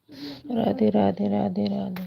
राधे राधे राधे राधे।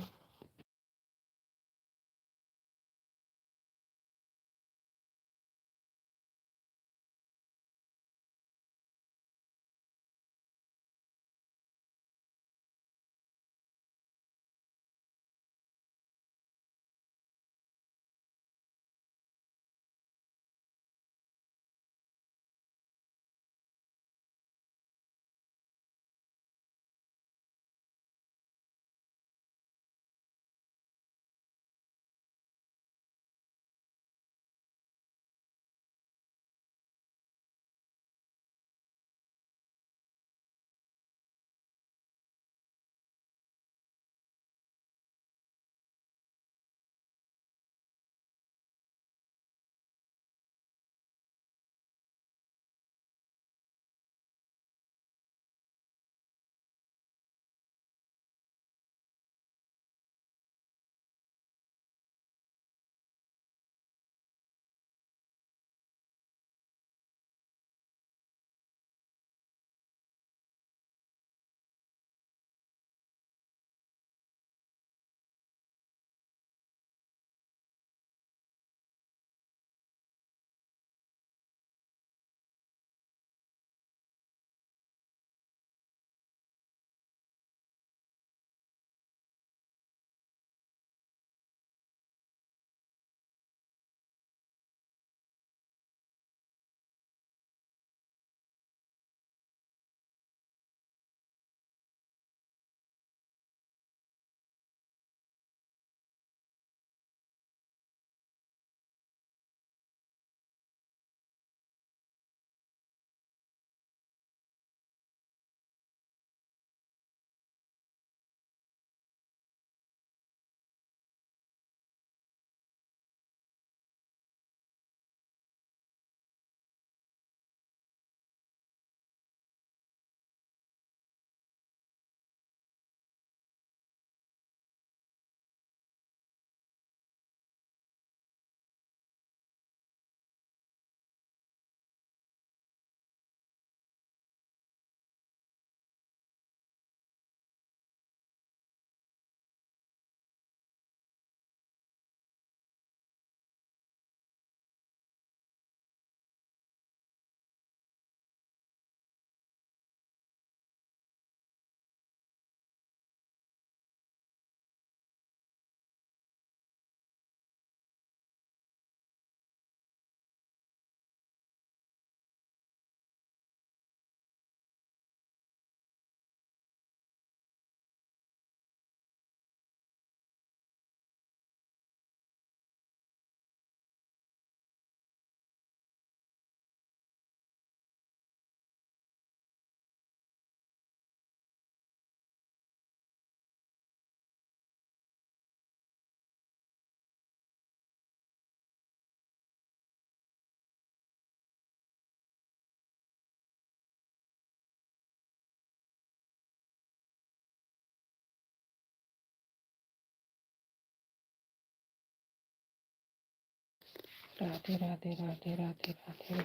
राधे राधे राधे राधे राधे।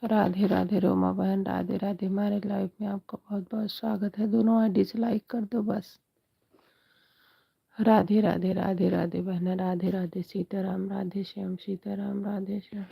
राधे राधे रोमा बहन, राधे राधे। हमारे लाइव में आपका बहुत बहुत स्वागत है। दोनों आईडी से लाइक कर दो बस। राधे राधे राधे राधे बहन, राधे राधे। सीताराम, राधे श्याम, सीताराम, राधे श्याम।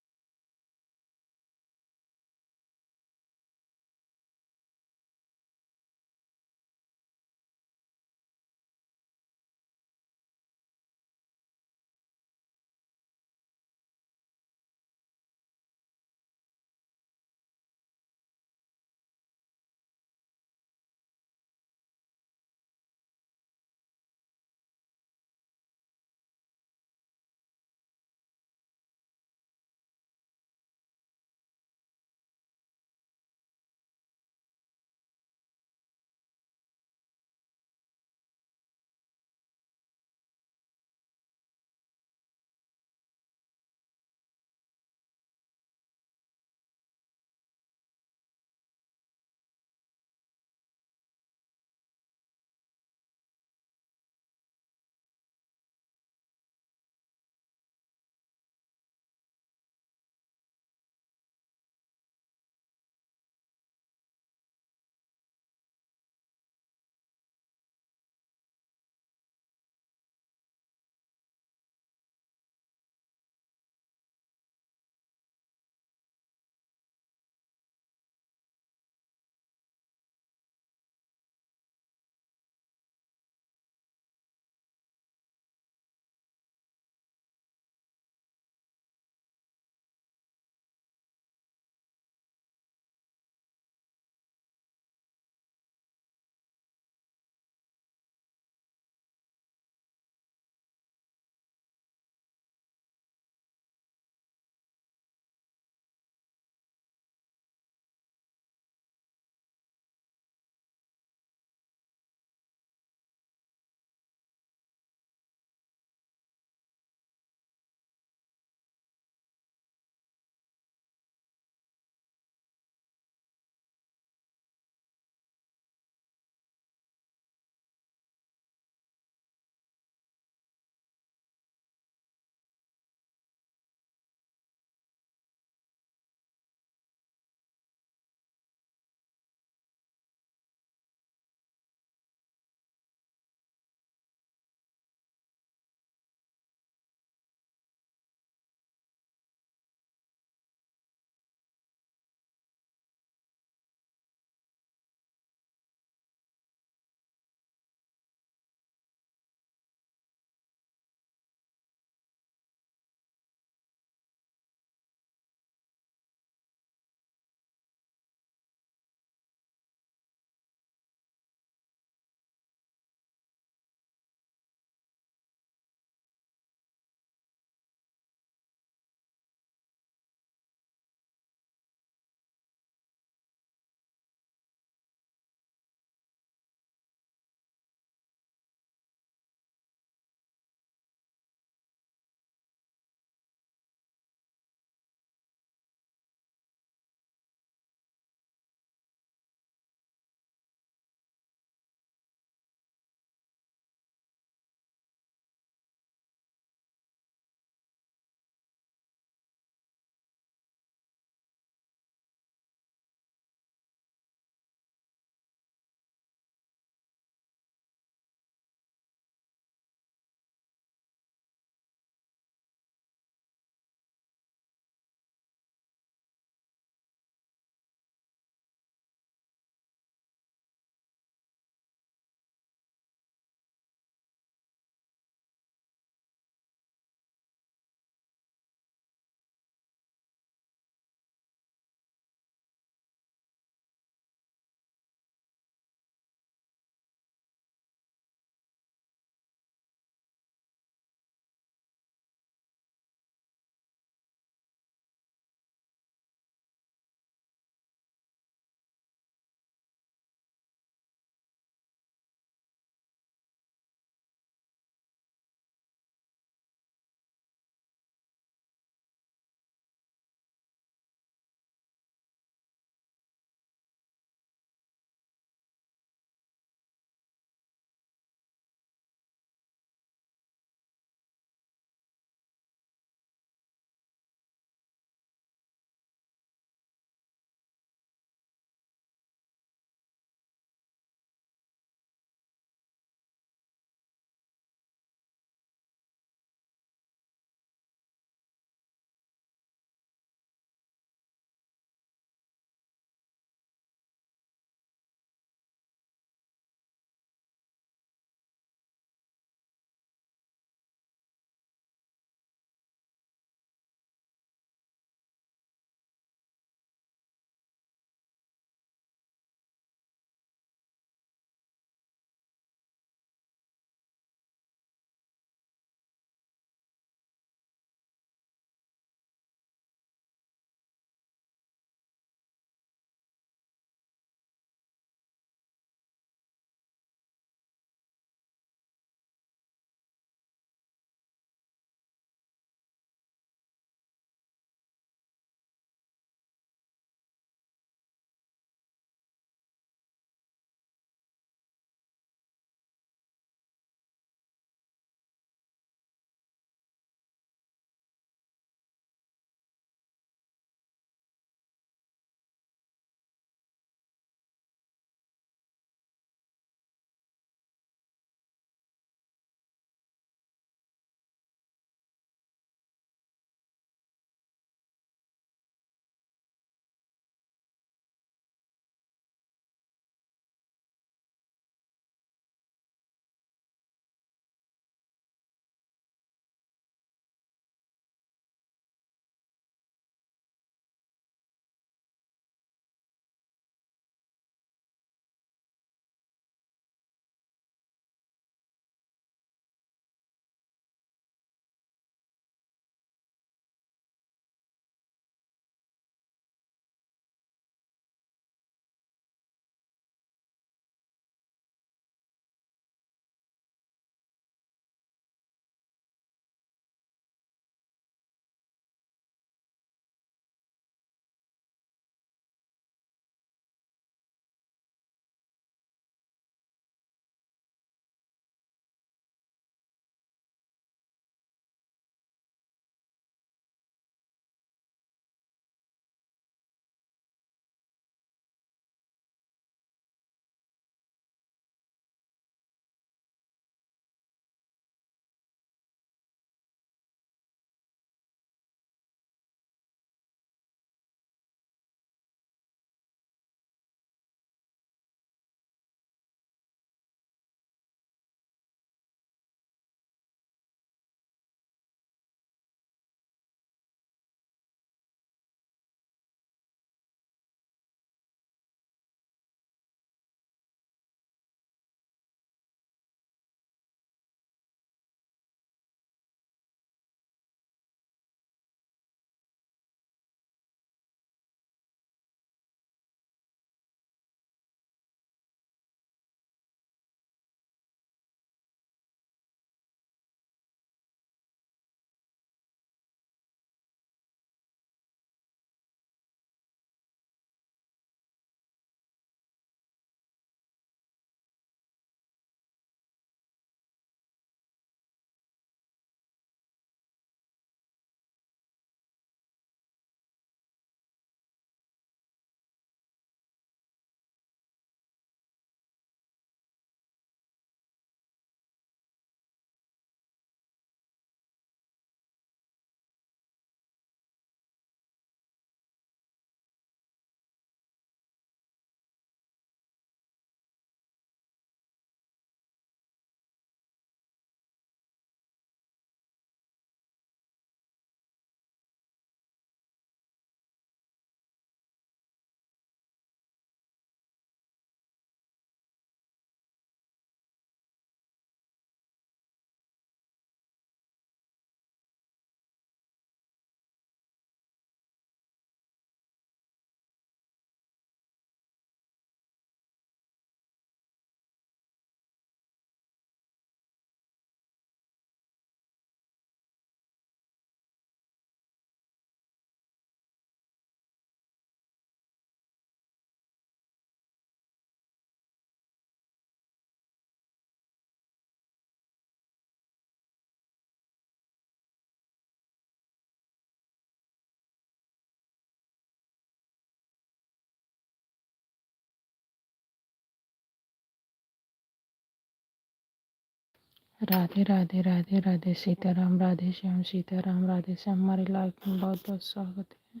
राधे राधे राधे राधे सीताराम, राधे श्याम सीताराम, राधे श्याम। हमारी लाइफ में बहुत बहुत स्वागत है।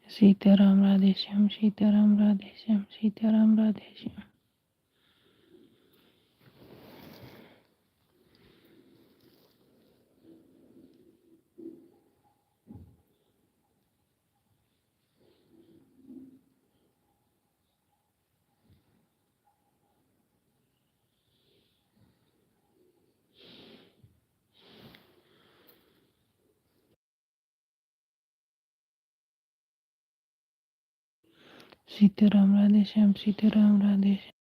सीताराम राधे श्याम सीताराम, राधे श्याम सीताराम, राधे श्याम। सीताराम राधे श्याम सीताराम, राधे श्याम।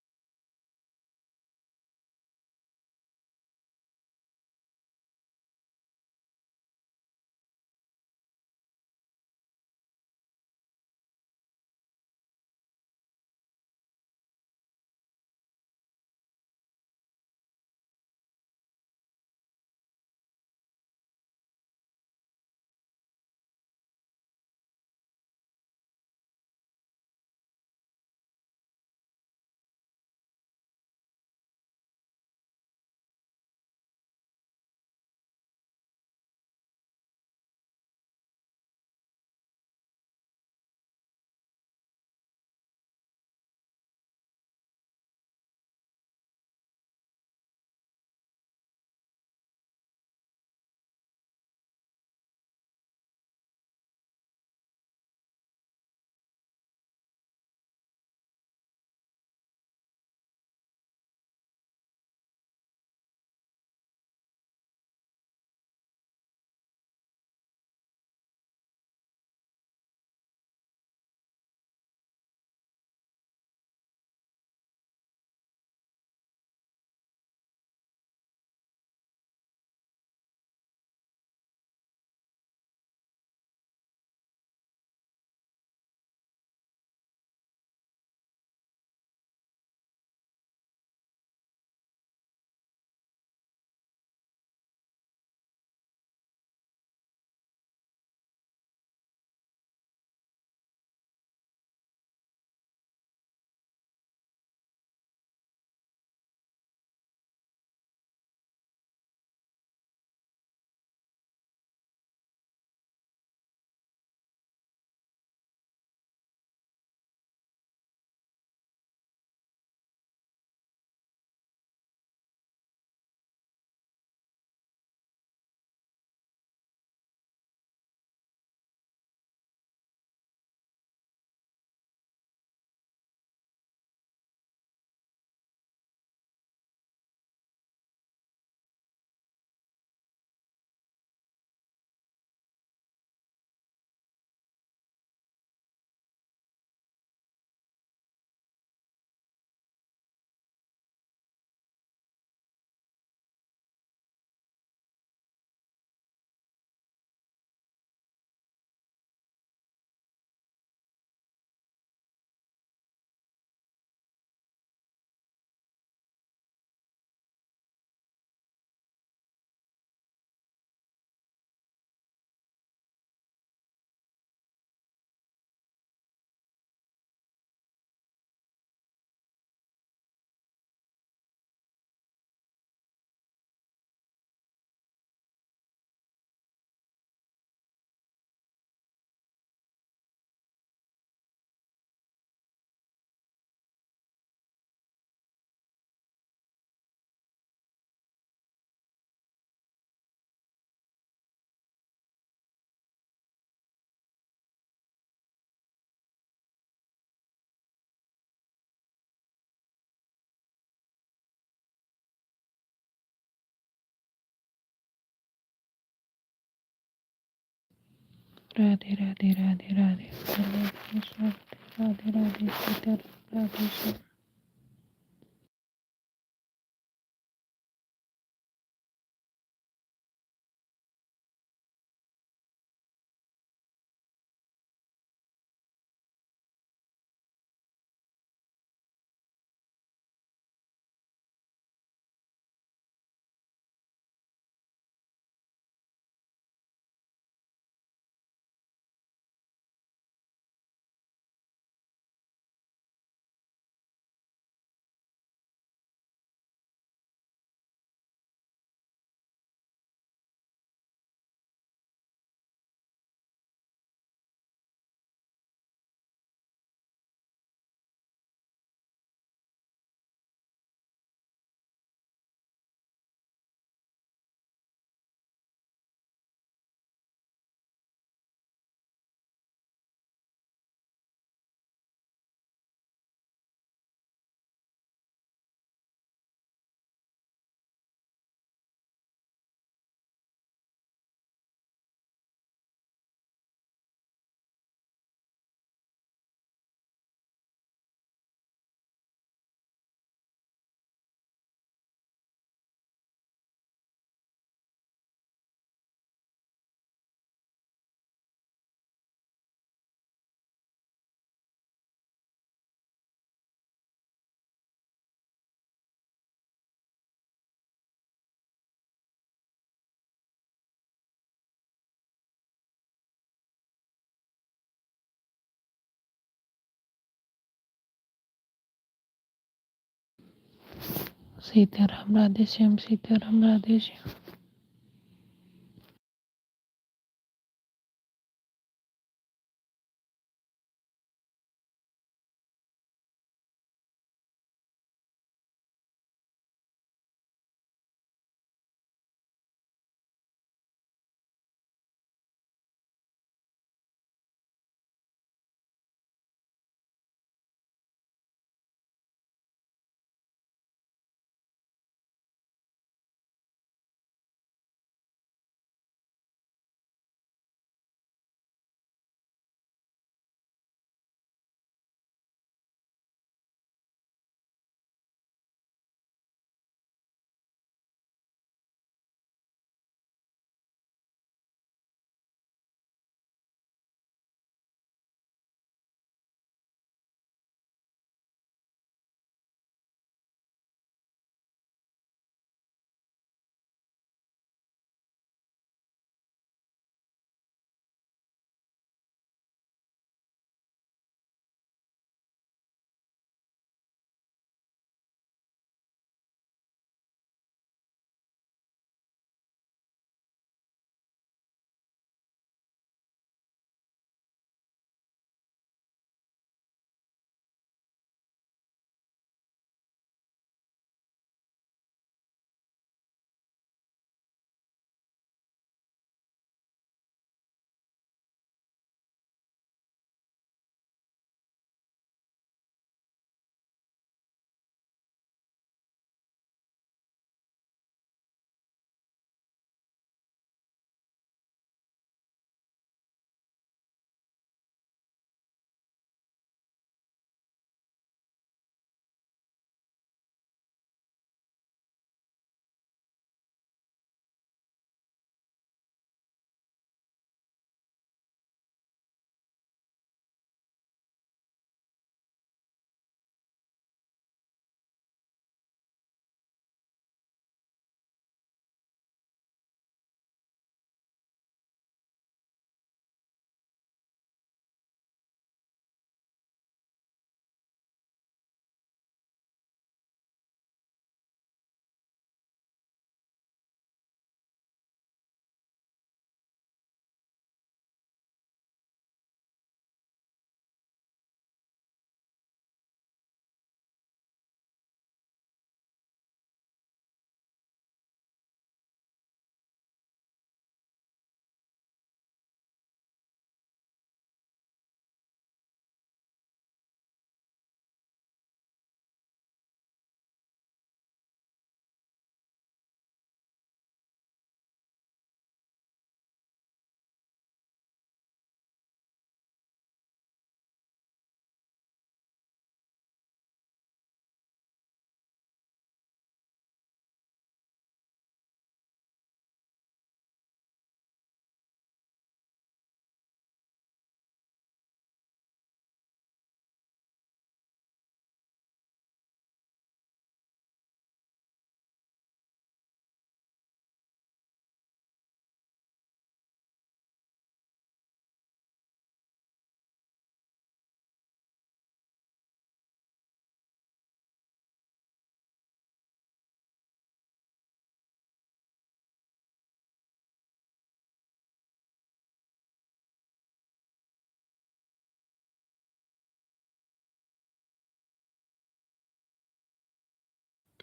राधे राधे राधे राधे राधे स्वागत है। राधे राधे सीताराम राधे श्याम। सीताराम राधे श्याम सीताराम राधे श्याम।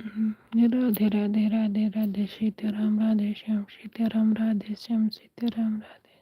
राधे राधे राधे राधे सीताराम राधे श्याम सीताराम राधे श्याम सीताराम राधे।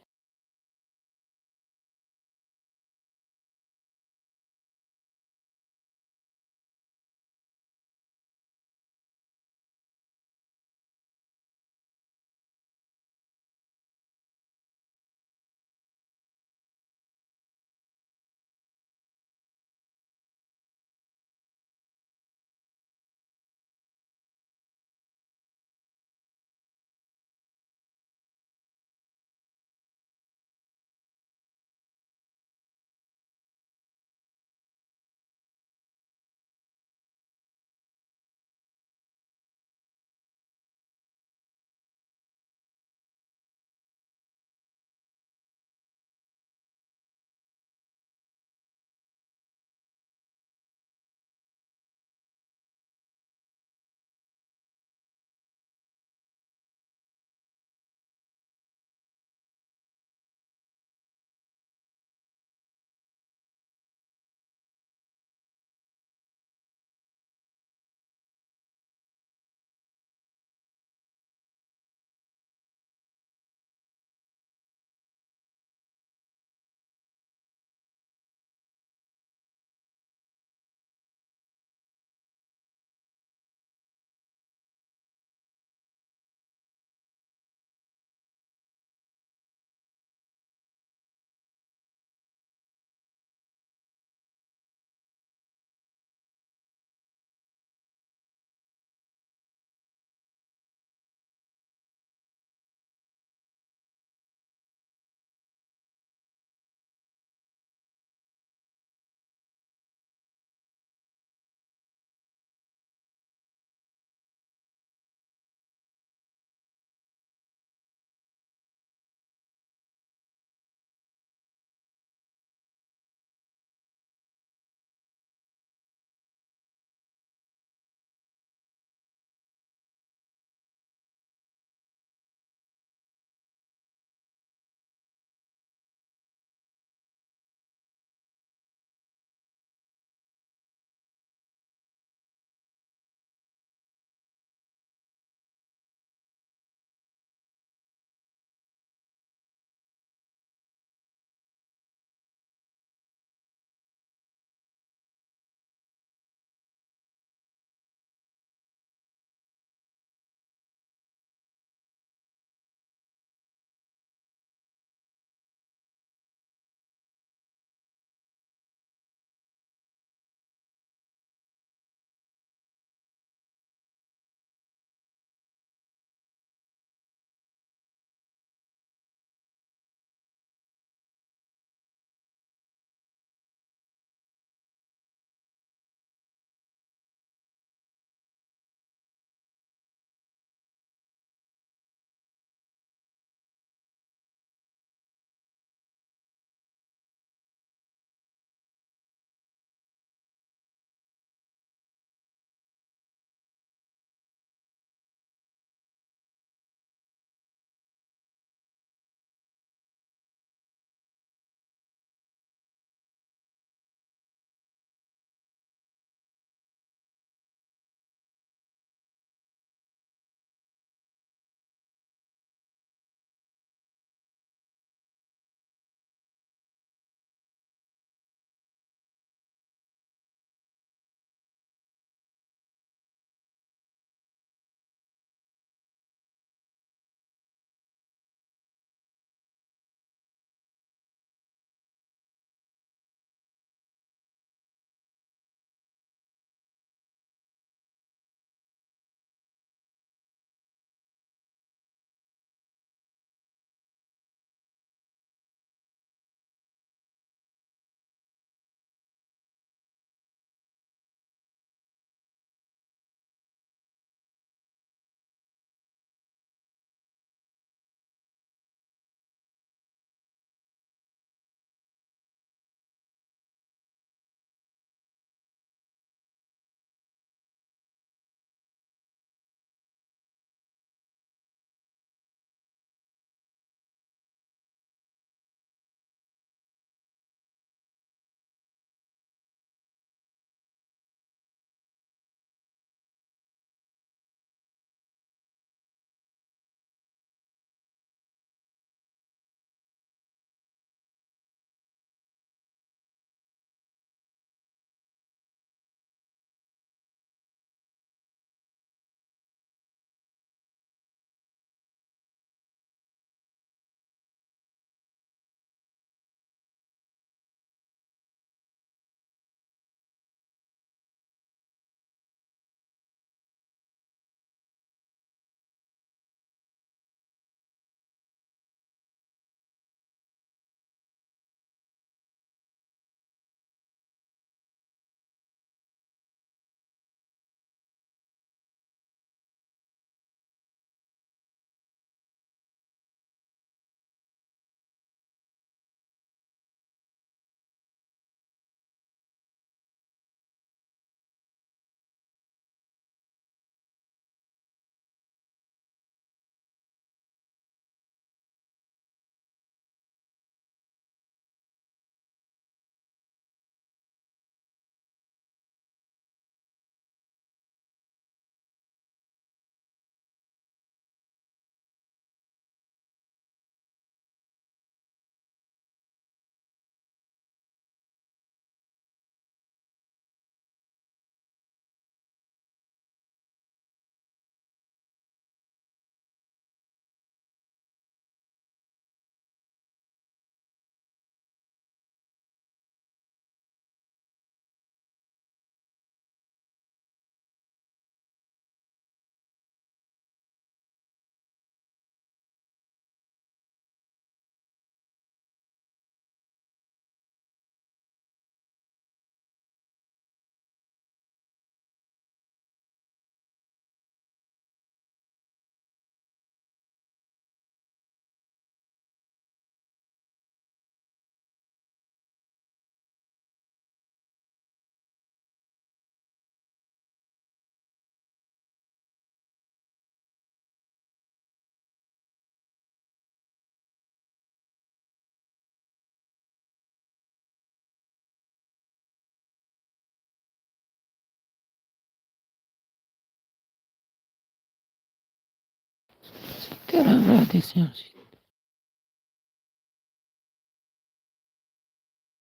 सीताराम राधे श्याम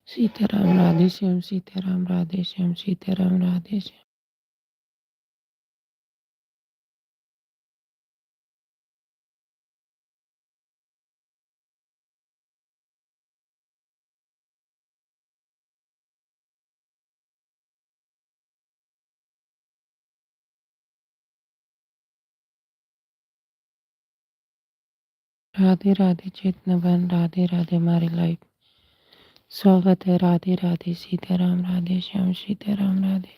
सीताराम राधे श्याम सीताराम राधे श्याम सीताराम राधे श्याम राधे राधे चेतनावन राधे राधे मारी लाइफ स्वागत है राधे राधे सीताराम राधे श्याम सीताराम राधे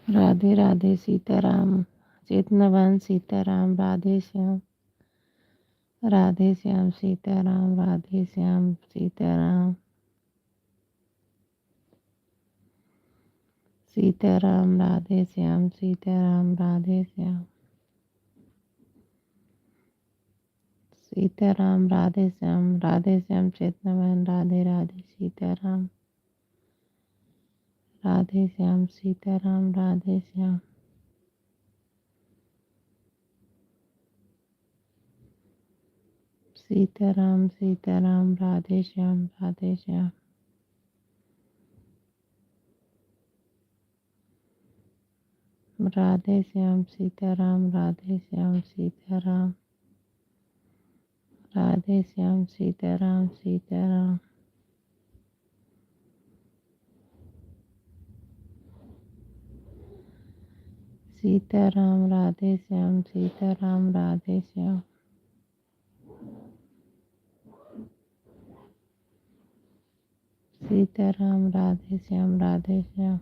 राधे राधे सीताराम चेतनावन सीताराम राधे श्याम सीताराम राधे श्याम सीताराम सीताराम राधे श्याम सीताराम राधे श्याम सीताराम राधे श्याम चेतनावन राधे राधे सीताराम राधे श्याम सीताराम राधे श्याम सीताराम सीताराम राधे श्याम राधे श्याम सीताराम राधे श्याम सीताराम राधे श्याम सीताराम सीताराम सीताराम राधे श्याम, सीताराम राधे श्याम, सीताराम राधे श्याम, राधे श्याम।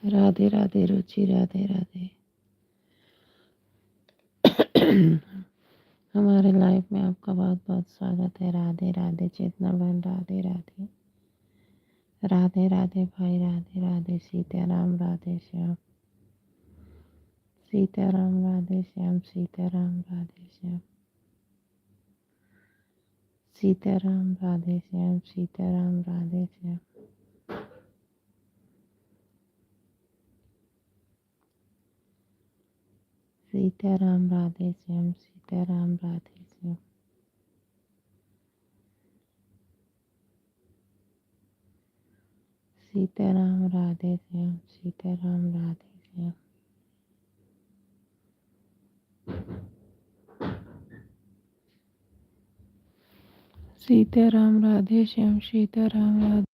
राधे राधे रुचि, राधे राधे। हमारे लाइफ में आपका बहुत बहुत स्वागत है। राधे राधे चेतना बहन, राधे राधे। राधे राधे भाई, राधे राधे। सीताराम राधे श्याम, सीताराम राधे श्याम, सीताराम राधे श्याम, सीताराम राधे श्याम, सीताराम राधे श्याम, सीताराम राधे श्याम, सीताराम राधे श्याम, सीताराम राधे श्याम, सीताराम राधे श्याम, सीताराम राधे श्याम, सीताराम राधे।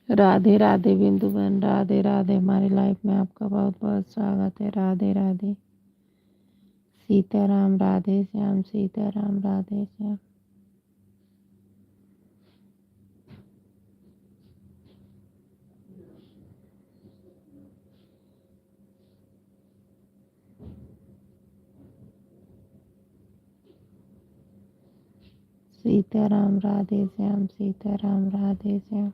राधे राधे बिंदु बहन, राधे राधे। हमारी लाइफ में आपका बहुत बहुत स्वागत है। राधे राधे। सीताराम राधे श्याम, सीताराम राधे श्याम, सीताराम राधे श्याम, सीताराम राधे श्याम,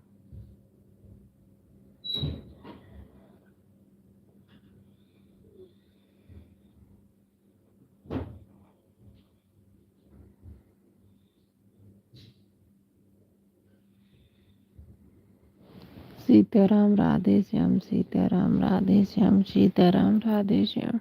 सीताराम राधे श्याम, सीताराम राधे श्याम, सीताराम राधे श्याम।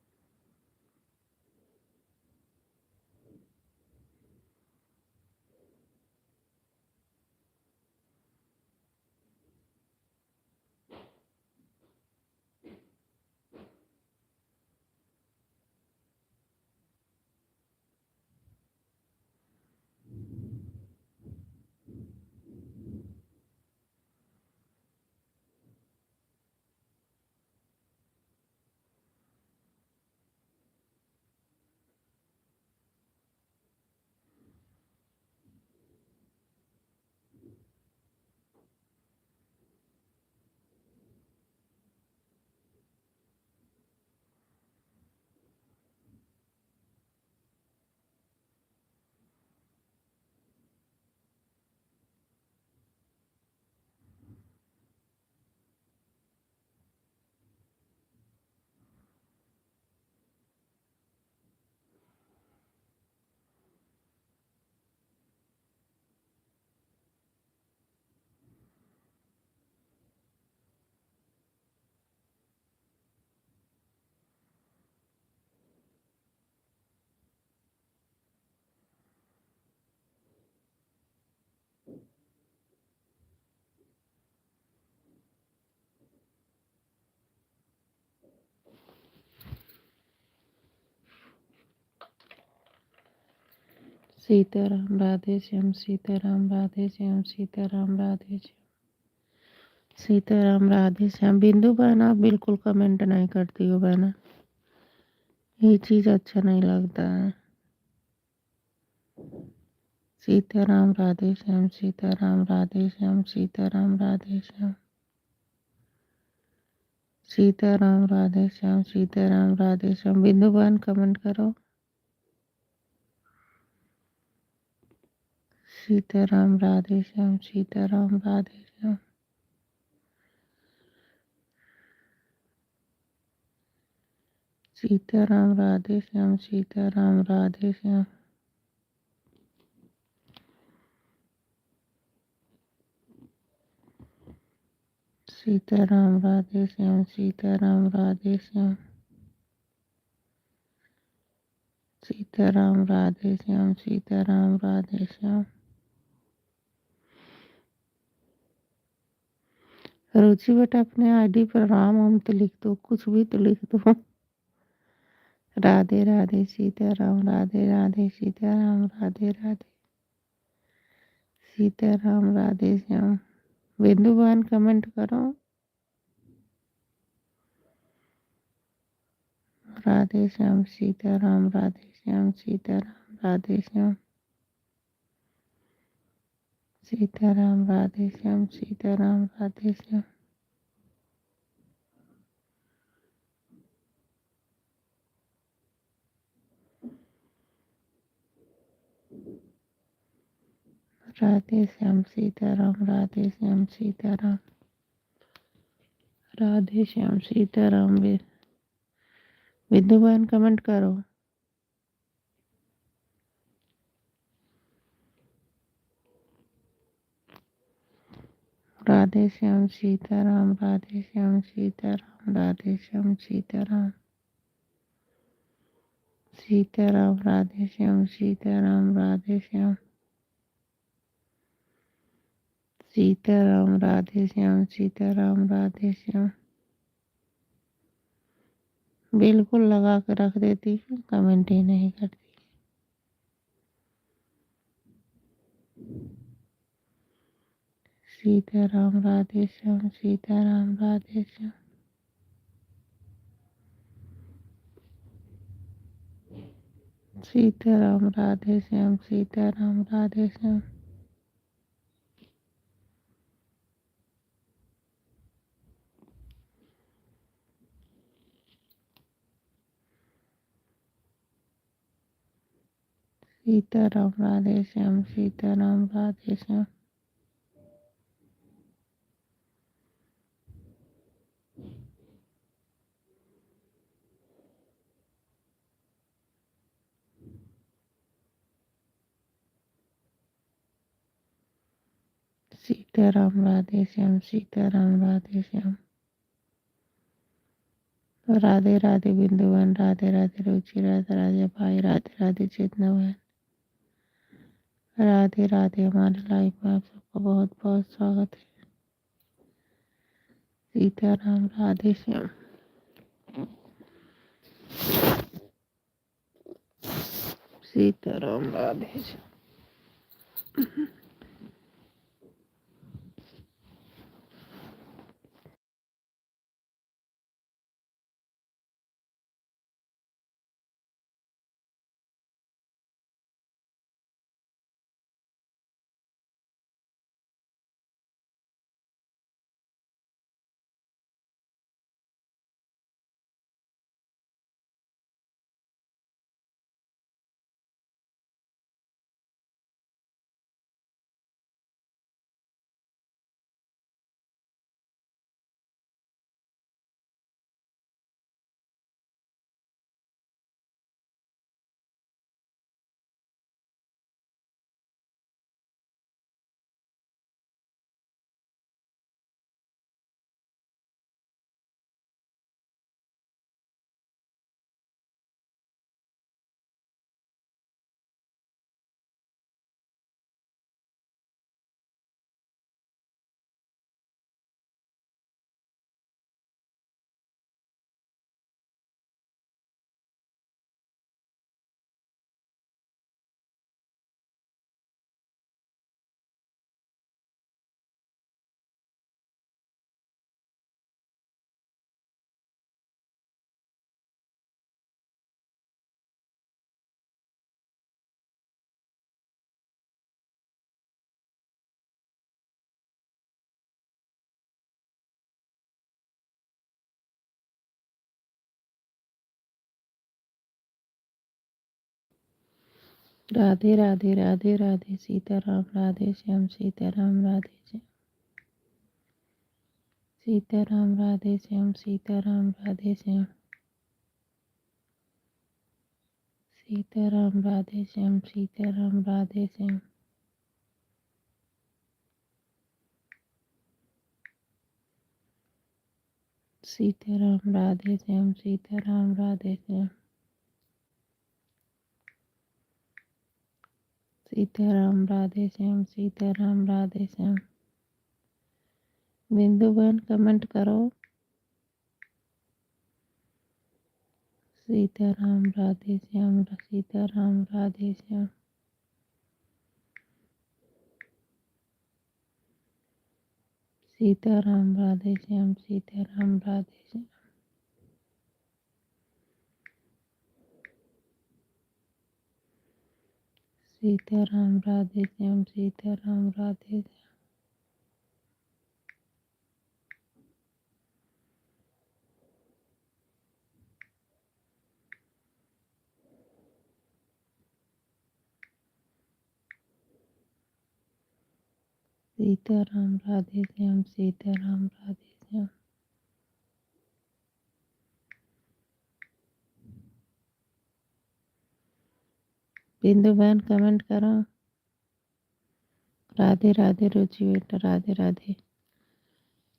सीताराम राधे श्याम, सीताराम राधे श्याम, सीताराम राधे श्याम, सीताराम राधे श्याम। बिंदु बहन आप बिल्कुल कमेंट नहीं करती हो बहना, ये चीज अच्छा नहीं लगता है। सीताराम राधे श्याम, सीताराम राधे श्याम, सीताराम राधे श्याम, सीताराम राधे श्याम, सीताराम राधे श्याम। बिंदु बहन कमेंट करो। सीताराम राधे श्याम, सीताराम राधे श्याम, सीताराम राधे श्याम, सीताराम राधे श्याम, सीताराम राधे श्याम, सीताराम राधे श्याम, सीताराम राधे श्याम, सीताराम राधे श्याम। रुचि बेटा अपने आईडी पर राम हम तो लिख दो, कुछ भी तो लिख दो। राधे राधे सीताराम, राधे राधे सीताराम, राधे राधे सीताराम, राधे श्याम। बिंदु बहन कमेंट करो। राधे श्याम, सीताराम, राधे श्याम, सीताराम, राधे श्याम, सीताराम राधे श्याम, सीताराम राधे श्याम, राधे श्याम, सीताराम, राधे श्याम, सीताराम, राधे श्याम, सीताराम। बिंदु बहन कमेंट करो। राधे श्याम, सीताराम, राधे श्याम, सीताराम, राधे श्याम, सीताराम, सीताराम राधे श्याम, सीताराम राधे श्याम, सीताराम राधे श्याम, सीताराम राधे श्याम। बिल्कुल लगा कर रख देती हूँ, कमेंट ही नहीं करती। सीताराम राधे श्याम, सीताराम राधे श्याम, सीताराम राधे श्याम, सीताराम राधे श्याम, सीताराम राधे श्याम, सीताराम राधे श्याम, सीताराम राधे श्याम, सीताराम राधे श्याम। राधे राधे बिंदु बहन, राधे राधे रुचि, राधे राधे भाई, राधे राधे चेतना बहन, राधे राधे। हमारे लाइफ में आप सबका बहुत बहुत स्वागत है। सीताराम राधे श्याम, सीताराम राधे श्याम। राधे राधे राधे राधे सीताराम राधे श्याम सीताराम राधे श्याम सीताराम राधे श्याम सीताराम राधे श्याम सीताराम राधे श्याम सीताराम राधे श्याम सीताराम राधे श्याम सीताराम राधे श्याम सीताराम राधे श्याम सीताराम राधे श्याम। बिंदु बहन कमेंट करो। सीताराम राधे श्याम सीताराम राधे श्याम सीताराम राधे श्याम सीताराम राधे श्याम सीताराम राधे श्याम सीताराम राधे श्याम सीताराम राधे श्याम सीताराम राधे श्याम। बिंदु बहन कमेंट करो। राधे राधे रुचि बेटा राधे राधे।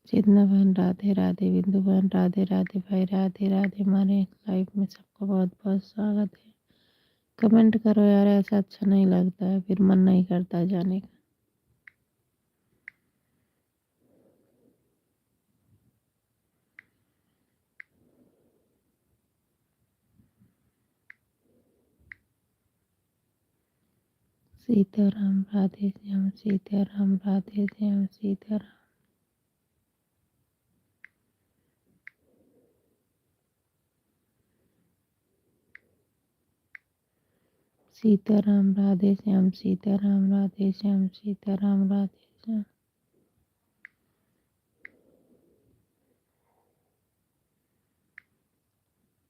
चेतना बहन राधे राधे। बिंदु बहन राधे राधे। भाई राधे राधे। हमारे लाइव में सबका बहुत बहुत स्वागत है। कमेंट करो यार, ऐसा अच्छा नहीं लगता है, फिर मन नहीं करता जाने का। सीताराम राधे श्याम सीताराम राधे श्याम सीताराम सीताराम राधे श्याम सीताराम राधे श्याम सीताराम राधे श्याम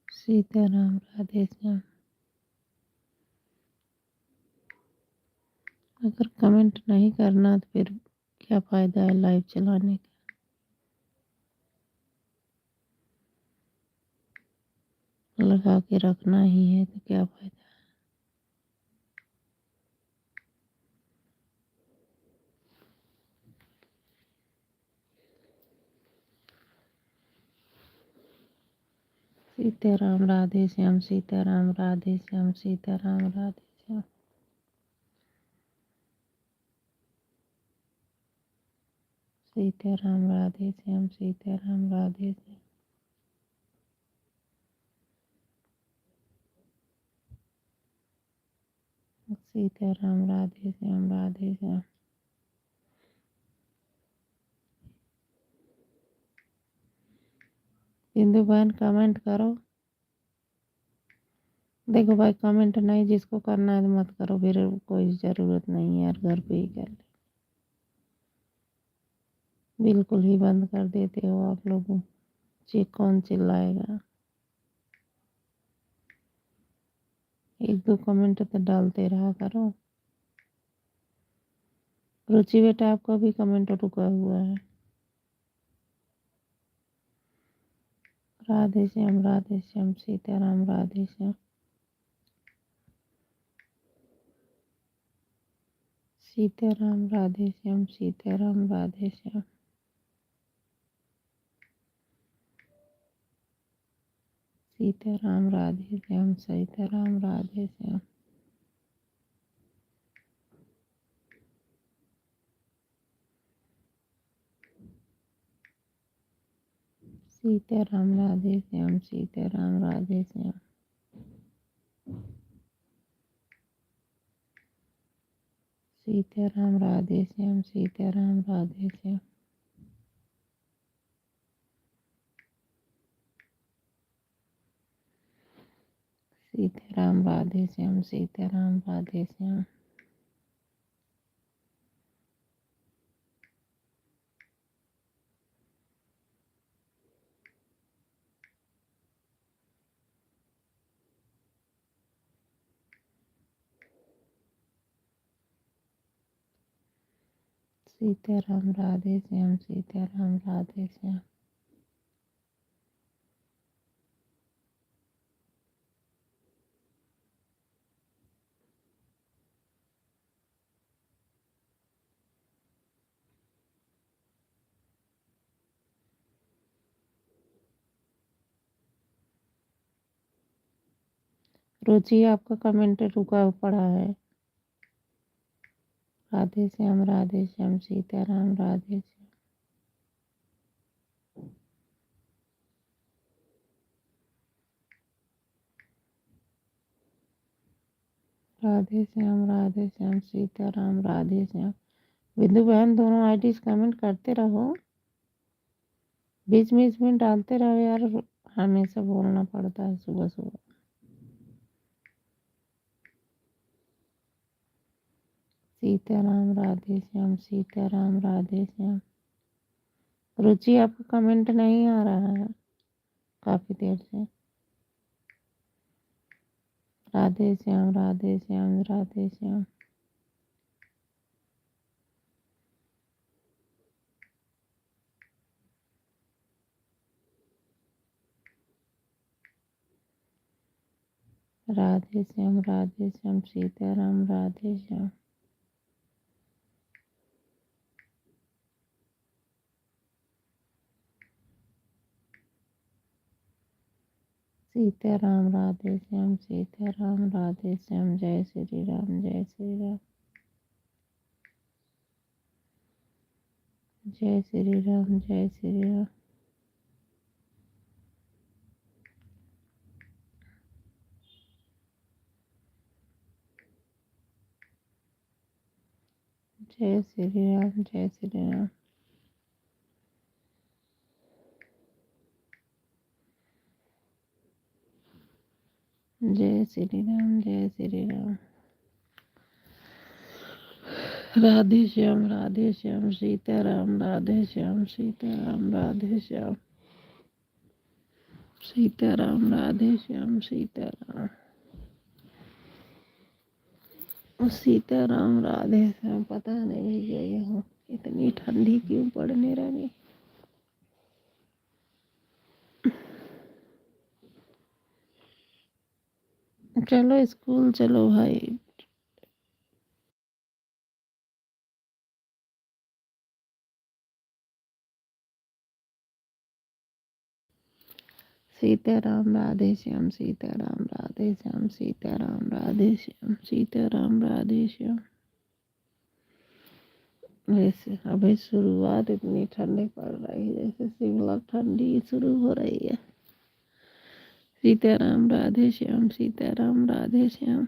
सीताराम राधे श्याम। अगर कमेंट नहीं करना तो फिर क्या फ़ायदा है लाइव चलाने का। लगा के रखना ही है तो क्या फ़ायदा। सीताराम राधे श्याम सीताराम राधे श्याम सीताराम राधे श्याम सीताराम राधे श्याम सीताराम राधे श्याम सीताराम राधे श्याम राधे श्याम। बिंदु बहन कमेंट करो। देखो भाई, कमेंट नहीं, जिसको करना है तो मत करो, फिर कोई ज़रूरत नहीं है यार, घर पे ही कर ले। बिल्कुल ही बंद कर देते हो आप लोग। कौन चिल्लाएगा। एक दो कमेंट तो डालते रहा करो। रुचि बेटा, आपका भी कमेंट रुका हुआ है। राधे श्याम सीताराम राधे श्याम सीताराम राधे श्याम सीताराम राधे श्याम सीताराम राधे श्याम सीताराम राधे श्याम सीताराम राधे श्याम सीताराम राधे श्याम सीताराम राधे श्याम सीताराम राधे श्याम सीताराम राधे श्याम सीताराम राधे श्याम सीताराम राधे श्याम, सीताराम राधे श्याम। रुचि, आपका कमेंट रुका पड़ा है। राधे श्याम, सीताराम राधे श्याम। राधे श्याम, सीताराम राधे श्याम। बिंदु बहन, दोनों आईडीज कमेंट करते रहो, बीच में इसमें डालते रहो यार, हमेशा बोलना पड़ता है सुबह सुबह। सीताराम राधे श्याम, सीताराम राधे श्याम। रुचि, आपका कमेंट नहीं आ रहा है काफी देर से। राधे श्याम, राधे श्याम, राधे श्याम। राधे श्याम, सीताराम राधे श्याम। सीताराम राधे श्याम, सीताराम राधे श्याम। जय श्री राम, जय श्री राम। जय श्री राम, जय श्री राम। जय श्री राम, जय श्री राम। जय श्री राम, जय श्री राम। राधे श्याम, सीताराम राधे श्याम, सीताराम राधे श्याम। सीताराम राधे श्याम, सीताराम। सीताराम राधे श्याम। पता नहीं है यहाँ इतनी ठंडी क्यों पड़ने लगी। चलो स्कूल चलो भाई। सीताराम राधे श्याम, सीताराम राधे श्याम, सीताराम राधे श्याम, सीताराम राधे श्याम। वैसे अभी शुरुआत इतनी ठंडी पड़ रही है जैसे शिमला ठंडी शुरू हो रही है। सीताराम राधे श्याम, सीताराम राधे श्याम।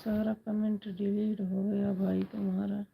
सारा कमेंट डिलीट हो गया भाई तुम्हारा।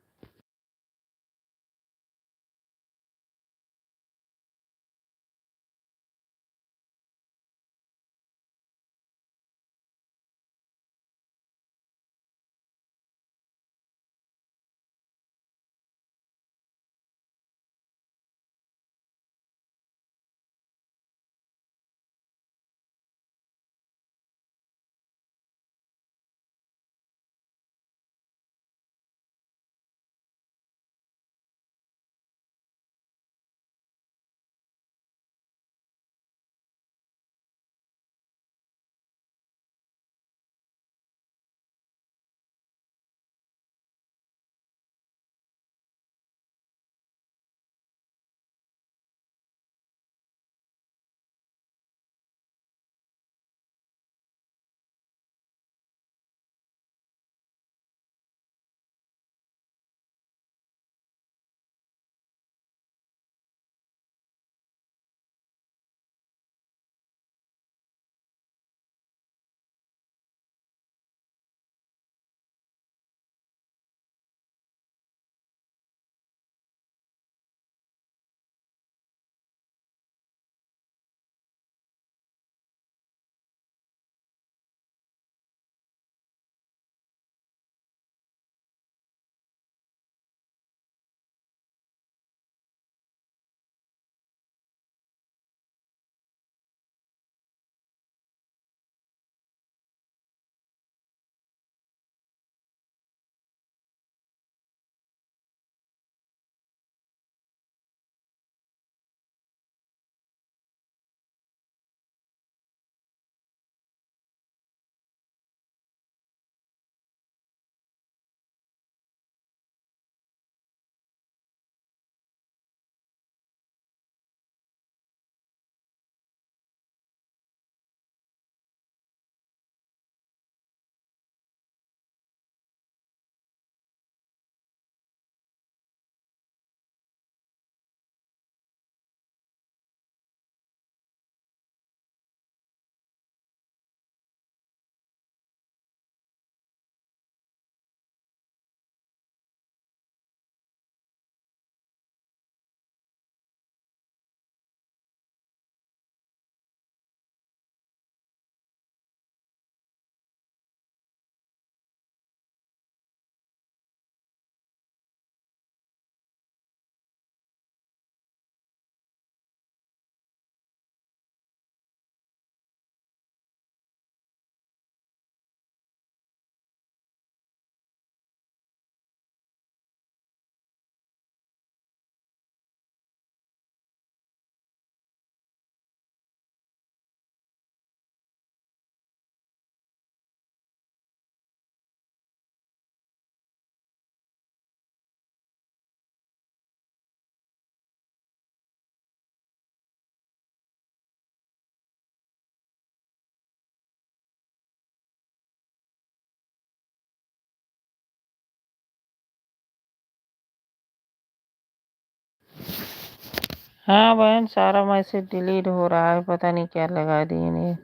हाँ बहन, सारा मैसेज डिलीट हो रहा है, पता नहीं क्या लगा दिए इन्हें।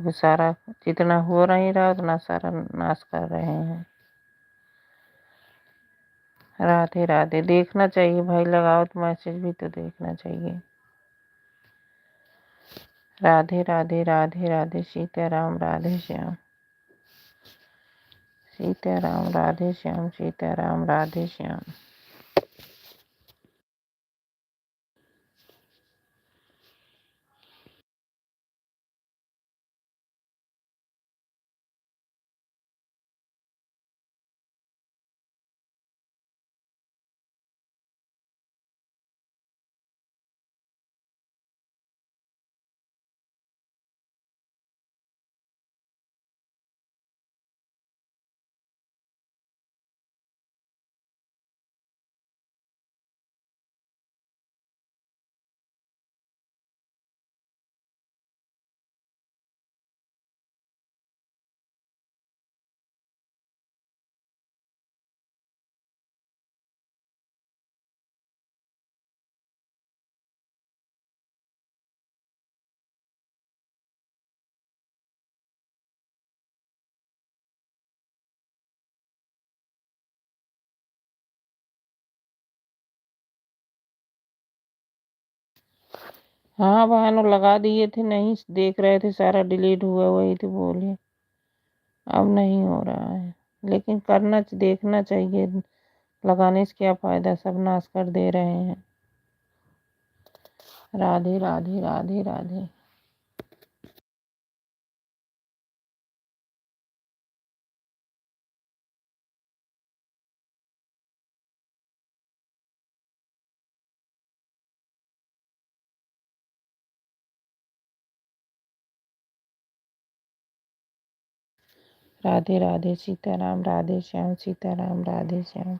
अभी सारा जितना हो नहीं रहा उतना सारा नाश कर रहे हैं। राधे राधे। देखना चाहिए भाई, लगाओ तो मैसेज भी तो देखना चाहिए। राधे राधे राधे राधे। सीताराम राधे श्याम। सीताराम राधे श्याम। सीताराम राधे श्याम। हाँ बहन, वो लगा दिए थे, नहीं देख रहे थे, सारा डिलीट हुआ, वही तो बोले अब नहीं हो रहा है। लेकिन देखना चाहिए, लगाने से क्या फायदा, सब नाश कर दे रहे हैं। राधे राधे राधे राधे। राधे राधे सीताराम राधे श्याम सीताराम राधे श्याम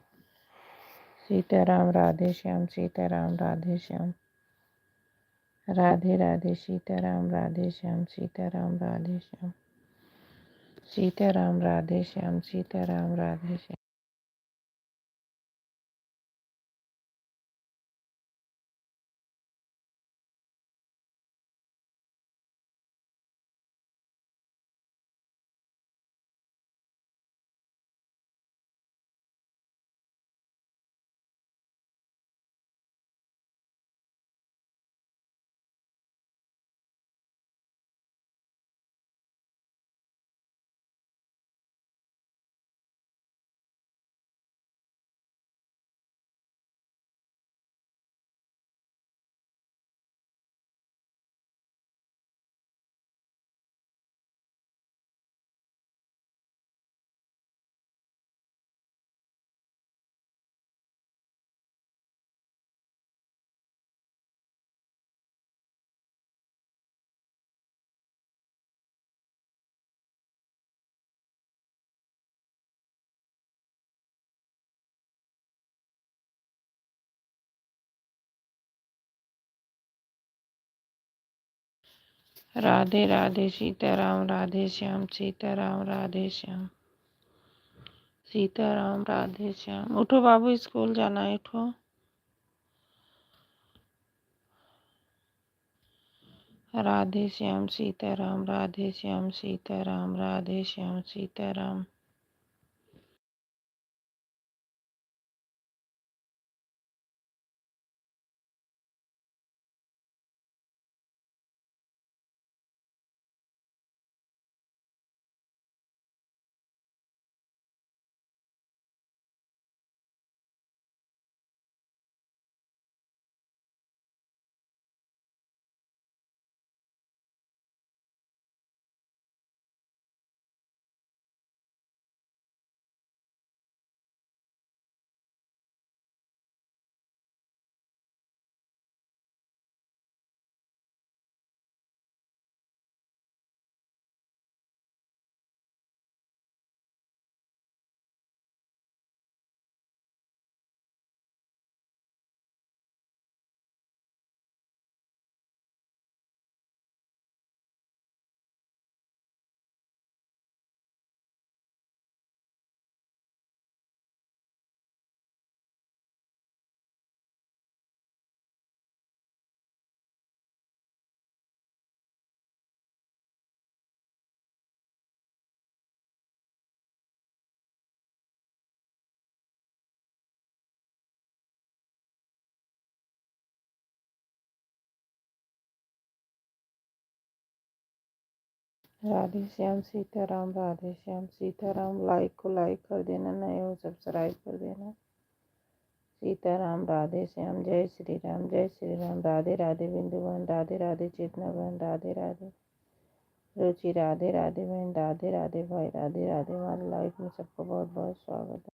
सीताराम राधे श्याम सीताराम राधे श्याम। राधे राधे सीताराम राधे श्याम सीताराम राधे श्याम सीताराम राधे श्याम सीताराम राधे श्याम। राधे राधे सीताराम राधे श्याम सीताराम राधे श्याम सीताराम राधे श्याम। उठो बाबू, स्कूल जाना है, उठो। राधे श्याम सीताराम राधे श्याम सीताराम राधे श्याम सीताराम। राधे श्याम सीताराम राधे श्याम सीताराम। लाइक को लाइक कर देना, नए हो सब्सक्राइब कर देना। सीताराम राधे श्याम। जय श्री राम जय श्री राम। राधे राधे बिंदु बहन, राधे राधे चेतना बहन, राधे राधे रुचि, राधे राधे बहन, राधे राधे भाई, राधे राधे। हमारी लाइफ में सबका बहुत बहुत स्वागत है।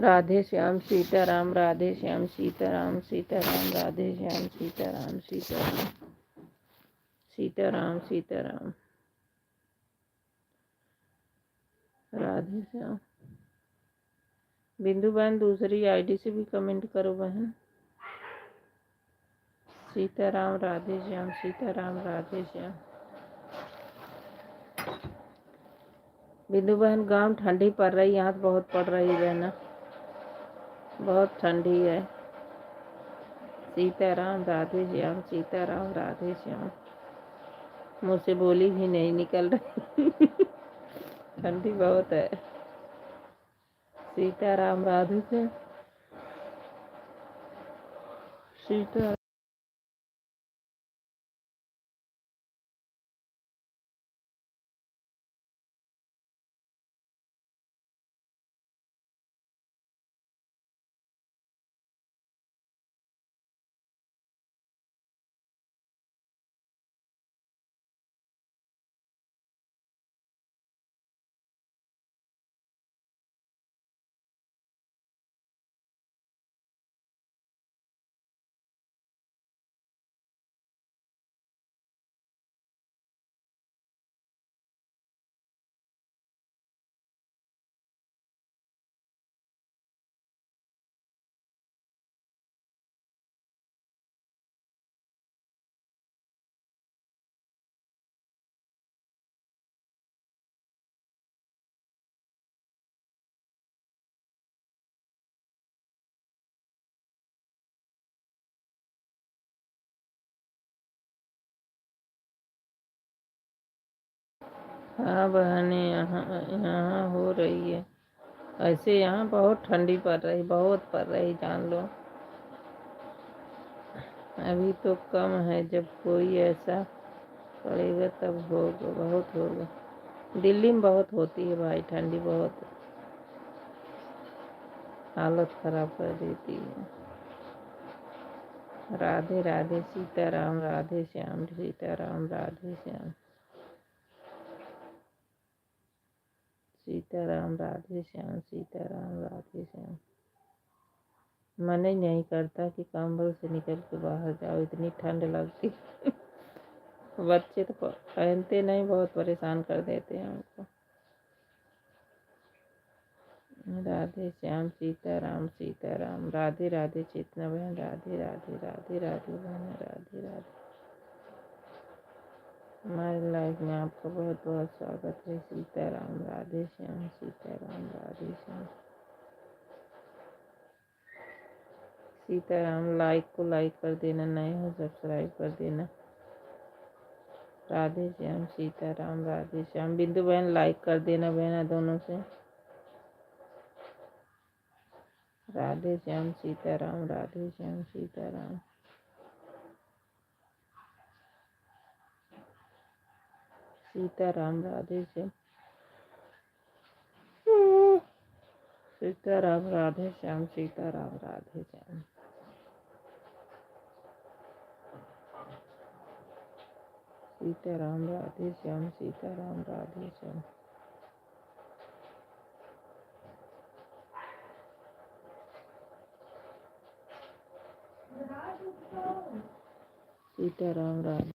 राधे श्याम सीताराम, राधे श्याम सीताराम, सीताराम राधे श्याम सीताराम, सीताराम सीताराम, सीताराम राधे श्याम। बिंदु बहन दूसरी आईडी से भी कमेंट करो बहन। सीताराम राधे श्याम, सीताराम राधे श्याम। बिंदु बहन गांव ठंडी पड़ रही, यहाँ तो बहुत पड़ रही है ना, बहुत ठंडी है। सीताराम राधे श्याम, सीताराम राधे श्याम। मुझसे बोली भी नहीं निकल रही ठंडी बहुत है। सीताराम राधे श्याम, सीता। हाँ बहने, यहाँ यहाँ हो रही है ऐसे। यहाँ बहुत ठंडी पड़ रही, बहुत पड़ रही, जान लो। अभी तो कम है, जब कोई ऐसा पड़ेगा तब होगा, बहुत होगा। दिल्ली में बहुत होती है भाई ठंडी, बहुत हालत खराब कर देती है। राधे राधे सीताराम, राधे श्याम, सीताराम राधे श्याम, सीताराम राधे श्याम, सीताराम राधे श्याम। मन ही नहीं करता कि कंबल से निकल के बाहर जाओ, इतनी ठंड लगती बच्चे तो पहनते नहीं, बहुत परेशान कर देते हैं हमको। राधे श्याम, सीताराम, सीताराम। राधे राधे चेतना बहन, राधे राधे, राधे राधे बहन, राधे राधे। हमारे लाइफ में आपका बहुत बहुत स्वागत है। सीताराम राधे श्याम, सीताराम राधे श्याम, सीताराम। लाइक को लाइक कर देना, नए हो सब्सक्राइब कर देना। राधे श्याम, सीताराम राधे श्याम। बिंदु बहन लाइक कर देना बहना दोनों से। राधे श्याम, सीताराम, राधे श्याम, सीताराम, सीताराम राधे श्याम, सीताराम राधे श्याम, सीताराम राधे श्याम, सीताराम राधे श्याम, सीताराम राधे श्याम। सीताराम राधे।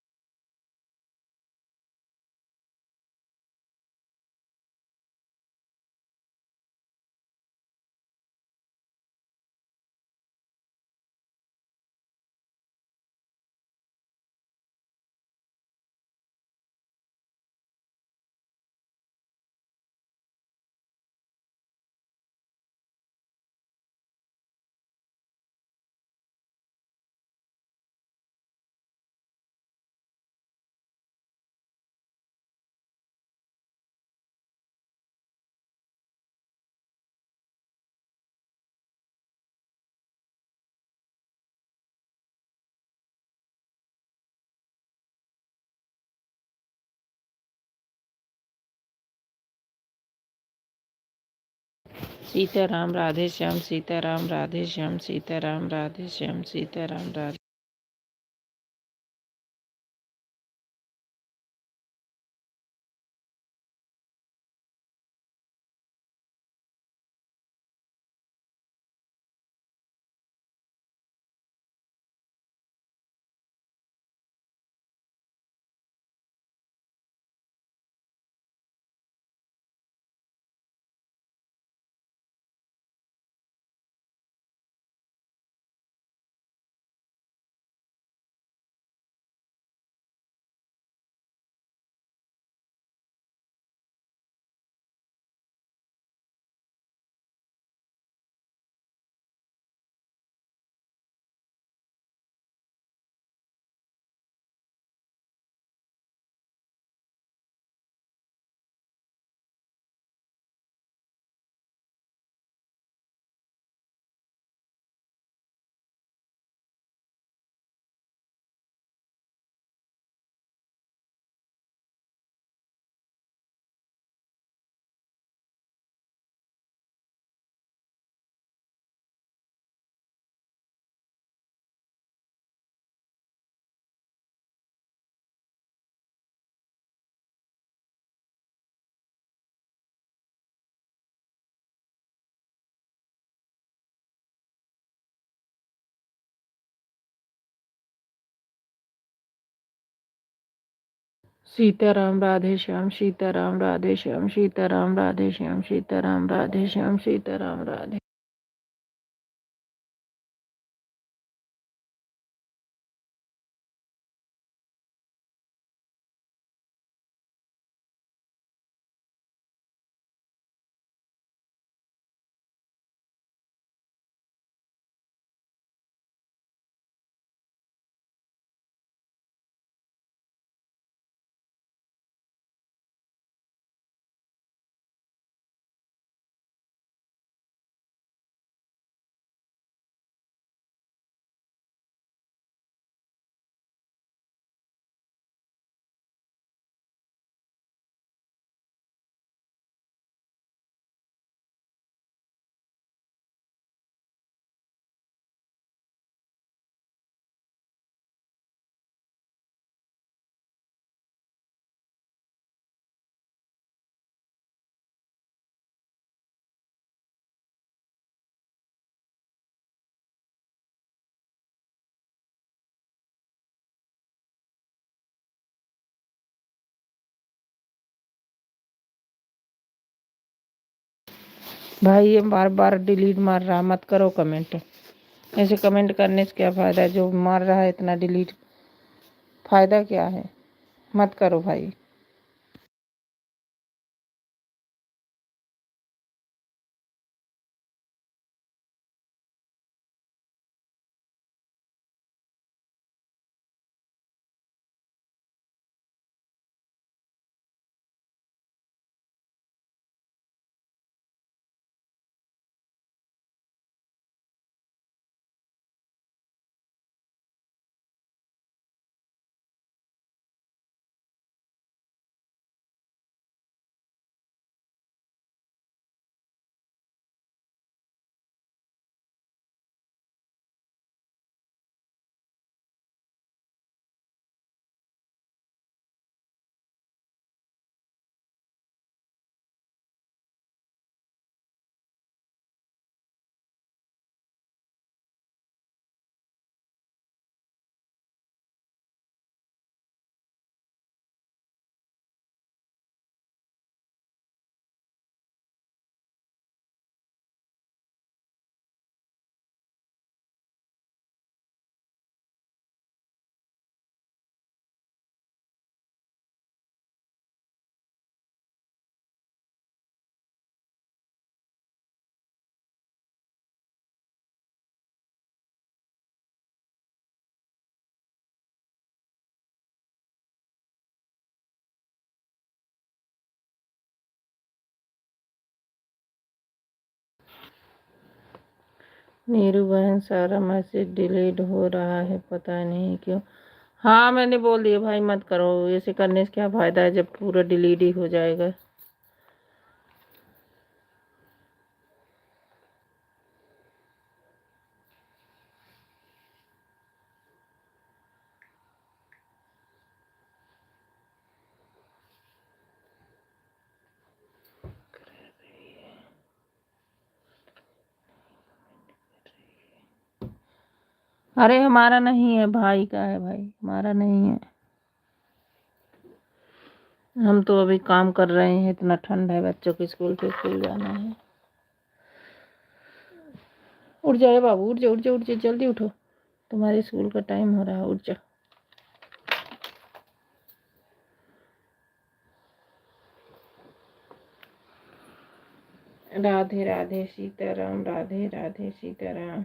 सीताराम राधे श्याम, सीताराम राधे श्याम, सीताराम राधे श्याम, सीताराम राधे। सीताराम राधे श्याम, सीताराम राधे श्याम, सीताराम राधे श्याम, सीताराम राधे श्याम, सीताराम राधे। भाई ये बार बार डिलीट मार रहा, मत करो कमेंट। ऐसे कमेंट करने से क्या फ़ायदा है? जो मार रहा है इतना डिलीट, फ़ायदा क्या है? मत करो भाई। नीरू बहन, सारा मैसेज डिलीट हो रहा है, पता नहीं क्यों। हाँ मैंने बोल दिया भाई, मत करो। ऐसे करने से क्या फ़ायदा है जब पूरा डिलीट ही हो जाएगा। अरे हमारा नहीं है, भाई का है भाई, हमारा नहीं है। हम तो अभी काम कर रहे हैं, इतना ठंड है, बच्चों को स्कूल जाना है। उठ जाओ बाबू, उठ जाओ उठ जाओ उठ जाओ, जल्दी उठो, तुम्हारे स्कूल का टाइम हो रहा है, उठ जाओ। राधे राधे सीताराम, राधे राधे सीताराम।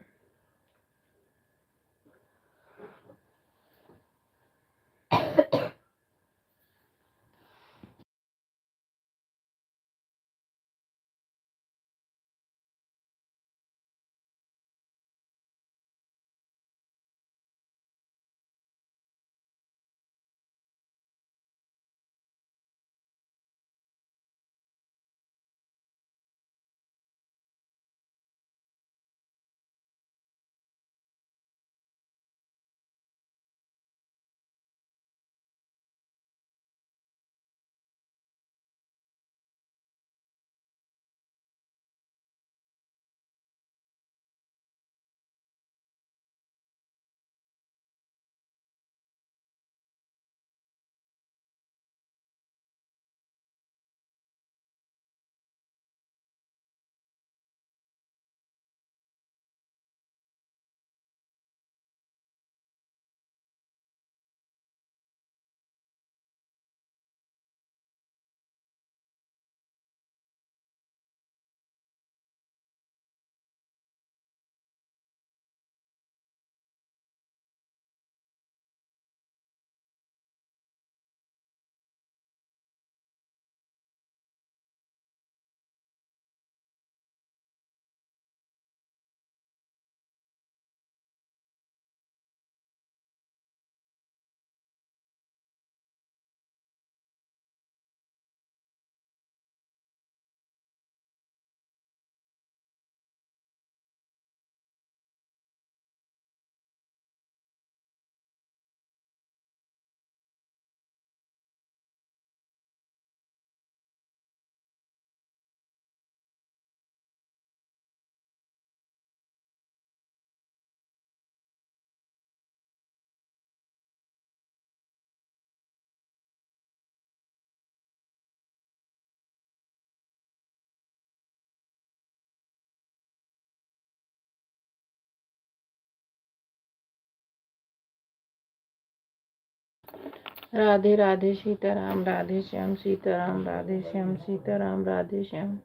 राधे राधे सीताराम राधे श्याम सीताराम राधे श्याम सीताराम राधे श्याम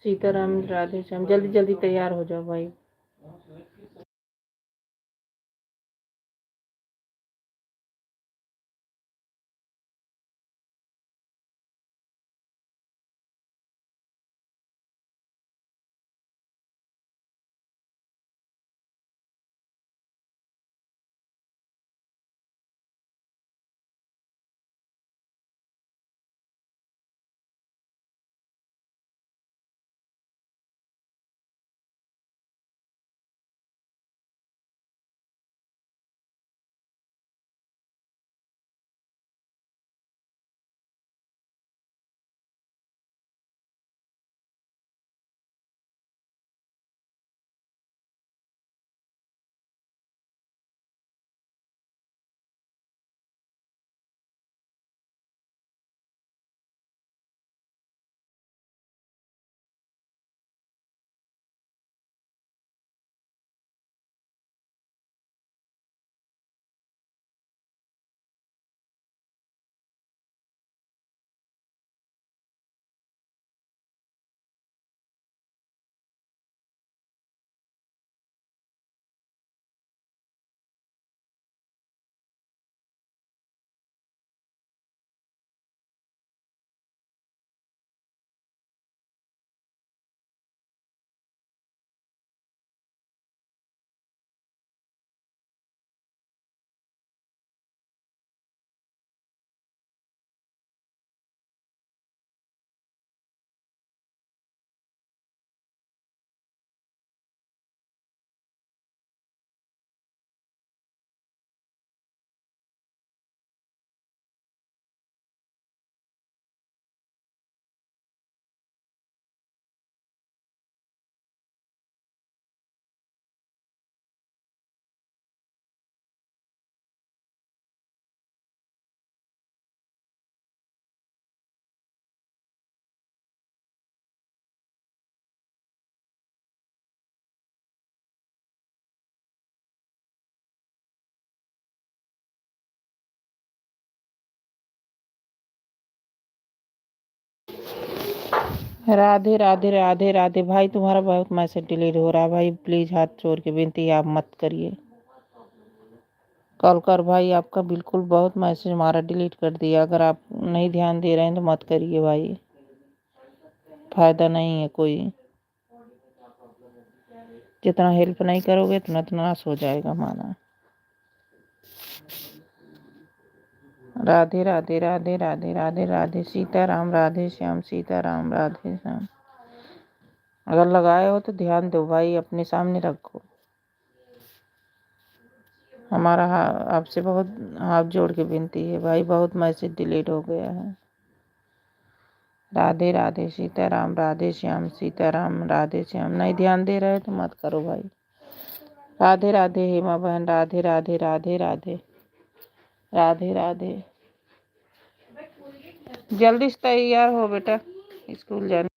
सीताराम राधे श्याम। जल्दी जल्दी तैयार हो जाओ भाई। राधे राधे राधे राधे भाई। तुम्हारा बहुत मैसेज डिलीट हो रहा है भाई, प्लीज हाथ जोड़ के विनती है, आप मत करिए। कॉल कर भाई, आपका बिल्कुल बहुत मैसेज हमारा डिलीट कर दिया। अगर आप नहीं ध्यान दे रहे हैं तो मत करिए भाई, फायदा नहीं है कोई। जितना हेल्प नहीं करोगे उतना तो नाश हो जाएगा हमारा। राधे राधे राधे राधे राधे राधे सीताराम राधे श्याम सीताराम राधे श्याम। अगर लगाए हो तो ध्यान दो भाई, अपने सामने रखो। हमारा आपसे बहुत हाथ जोड़ के विनती है भाई, बहुत मैसेज डिलीट हो गया है। राधे राधे सीताराम राधे श्याम सीताराम राधे श्याम। नहीं ध्यान दे रहे तो मत करो भाई। राधे राधे हेमा बहन, राधे राधे राधे राधे राधे राधे। जल्दी से तैयार हो बेटा, स्कूल जाने।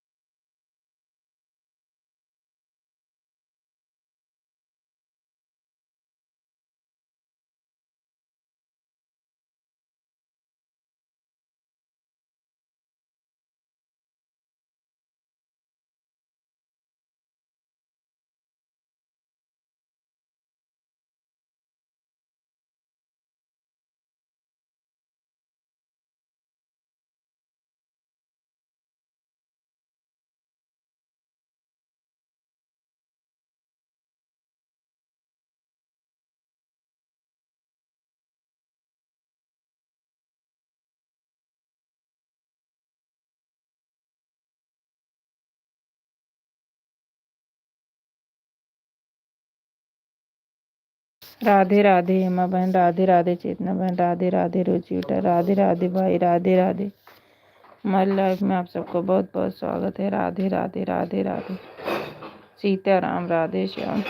राधे राधे हेमा बहन, राधे राधे चेतना बहन, राधे राधे रुचि बेटा, राधे राधे भाई, राधे राधे। हमारी लाइफ में आप सबको बहुत बहुत स्वागत है। राधे राधे राधे राधे सीताराम राधे श्याम।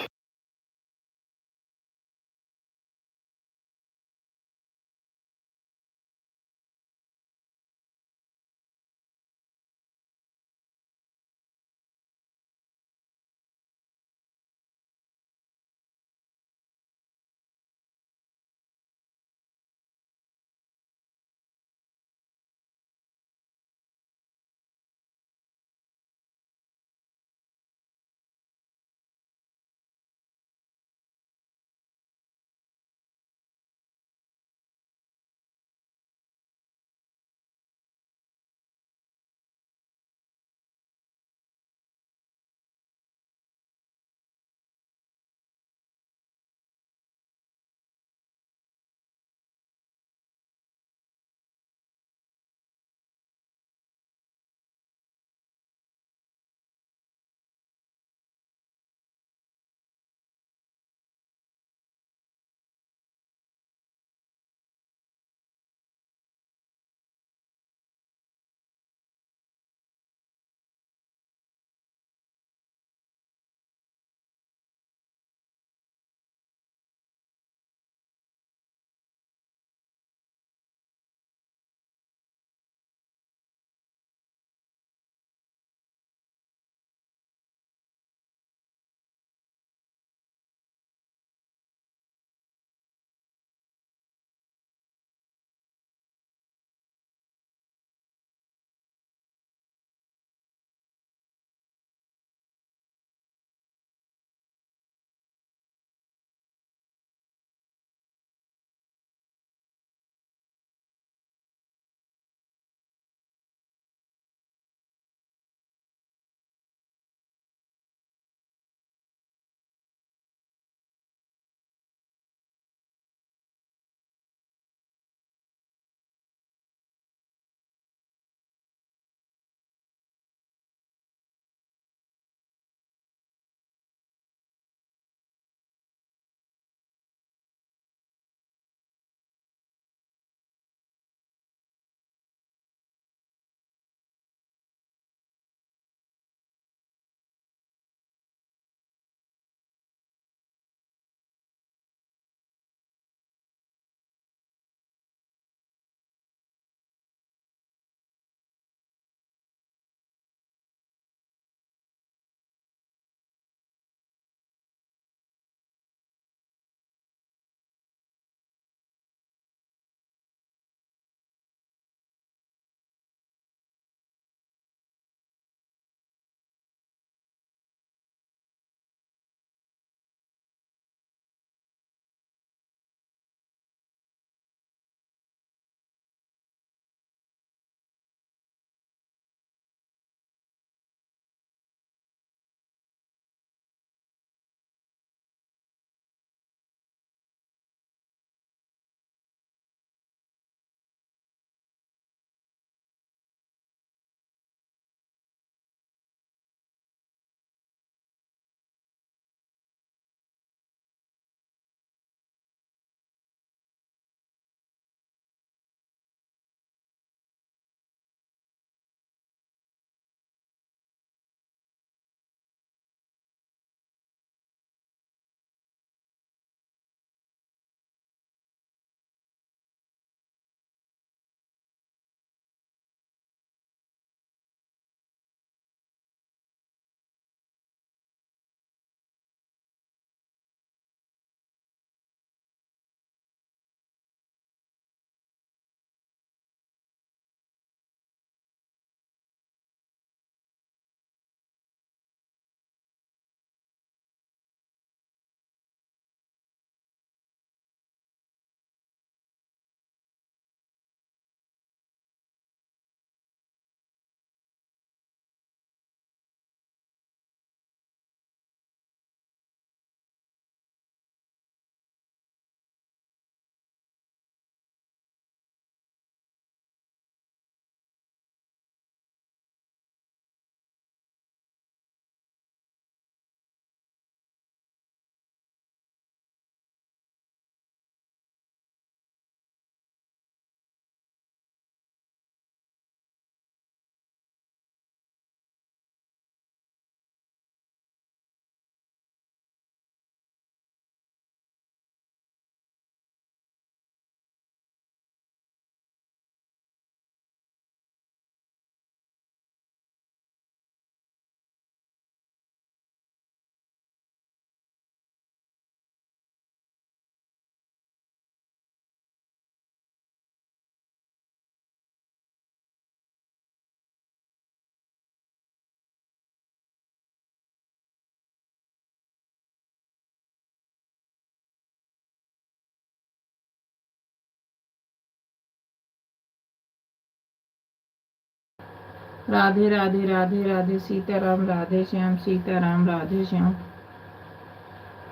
राधे राधे राधे राधे सीताराम राधे श्याम सीताराम राधे श्याम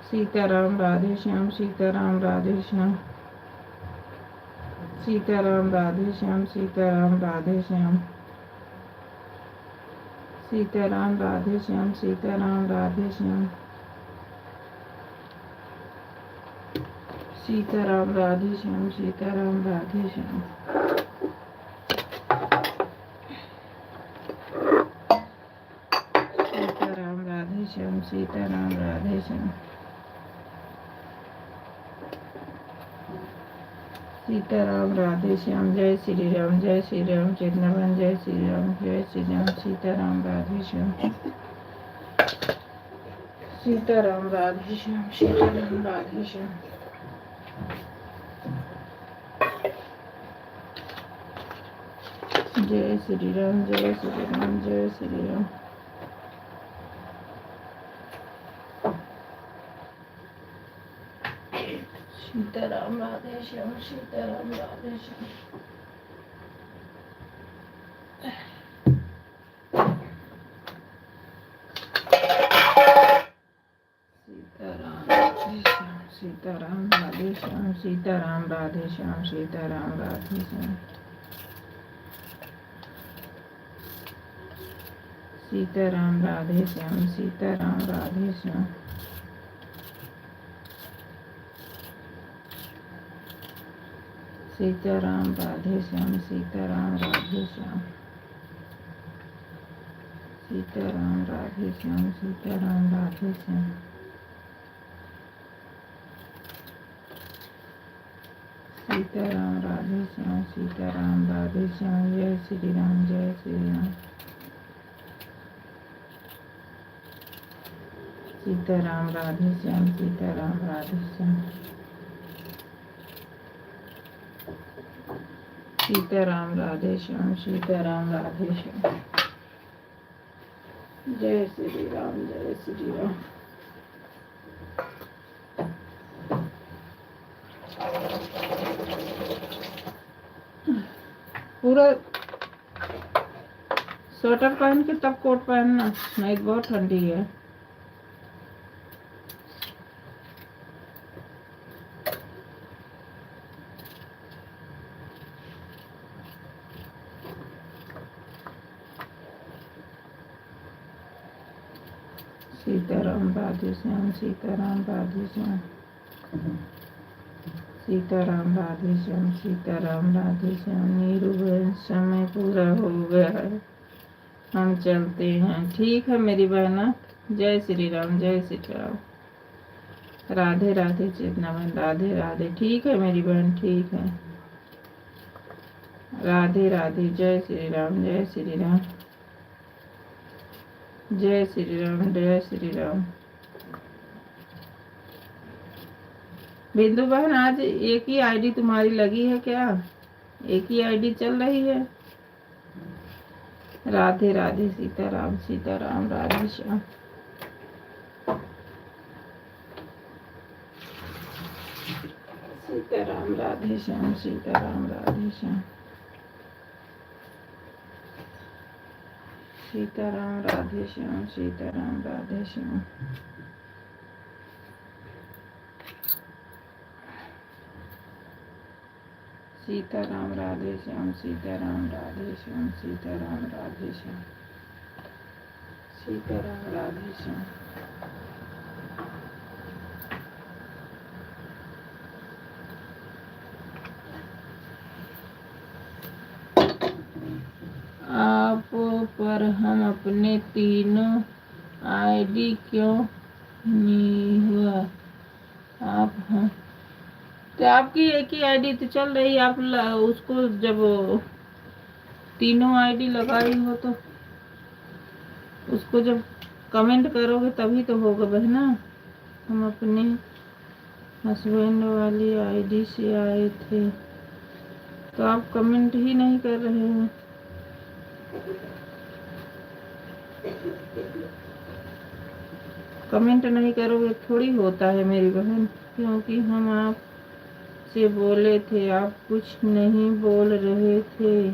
सीताराम राधे श्याम सीताराम राधे श्याम सीताराम राधे श्याम सीताराम राधे श्याम सीताराम राधे श्याम सीताराम राधे श्याम सीताराम राधे श्याम सीताराम राधे श्याम सीताराम राधे श्याम सीताराम राधे श्याम सीताराम राधे श्याम जय श्री राम चितनवन जय श्री राम सीताराम राधे श्याम सीताराम राधे श्याम सीताराम राधे श्याम जय श्री राम जय श्री राम जय श्री राम सीताराम राधे श्याम सीताराम राधे श्याम सीताराम राधे श्याम सीताराम राधे श्याम सीताराम राधे श्याम सीताराम राधे श्याम सीताराम राधे श्याम सीताराम राधे श्याम सीताराम राधे श्याम सीताराम राधे श्याम सीताराम राधे श्याम सीताराम राधे श्याम सीताराम राधे श्याम जय श्री राम जय श्री राम सीताराम राधे श्याम सीताराम राधे श्याम सीताराम राधे श्याम सीताराम राधे श्याम जय श्री राम जय श्री राम पूरा स्वेटर पहन के तब कोट पहनना, नहीं तो बहुत ठंडी है। सीताराम राधे श्याम सीताराम राधे श्याम सीताराम राधे श्याम सीताराम राधे श्याम। नीरू बहन समय पूरा हो गया है, हम चलते हैं। ठीक है मेरी बहना, जय श्री राम जय श्री राम। राधे राधे चेतना बहन, राधे राधे। ठीक है मेरी बहन, ठीक है। राधे राधे, जय श्री राम जय श्री राम जय श्री राम जय श्री राम। बिंदु बहन, आज एक ही आईडी तुम्हारी लगी है क्या? एक ही आईडी चल रही है? राधे राधे सीताराम सीताराम राधे श्याम। सीताराम राधे श्याम सीताराम राधे श्याम सीताराम राधे श्याम सीताराम राधे श्याम। सीताराम राधे श्याम सीताराम राधे श्याम सीताराम राधे श्याम सीताराम राधे श्याम। आप पर हम अपने तीनों आईडी क्यों नहीं हुआ? आप हम तो आपकी एक ही आईडी तो चल रही, आप उसको जब तीनों आईडी लगाई हो तो उसको जब कमेंट करोगे तभी तो होगा बहना। हम अपने हस्बैंड वाली आईडी से आए थे तो आप कमेंट ही नहीं कर रहे हो। कमेंट नहीं करोगे थोड़ी होता है मेरी बहन, क्योंकि हम आप से बोले थे, आप कुछ नहीं बोल रहे थे।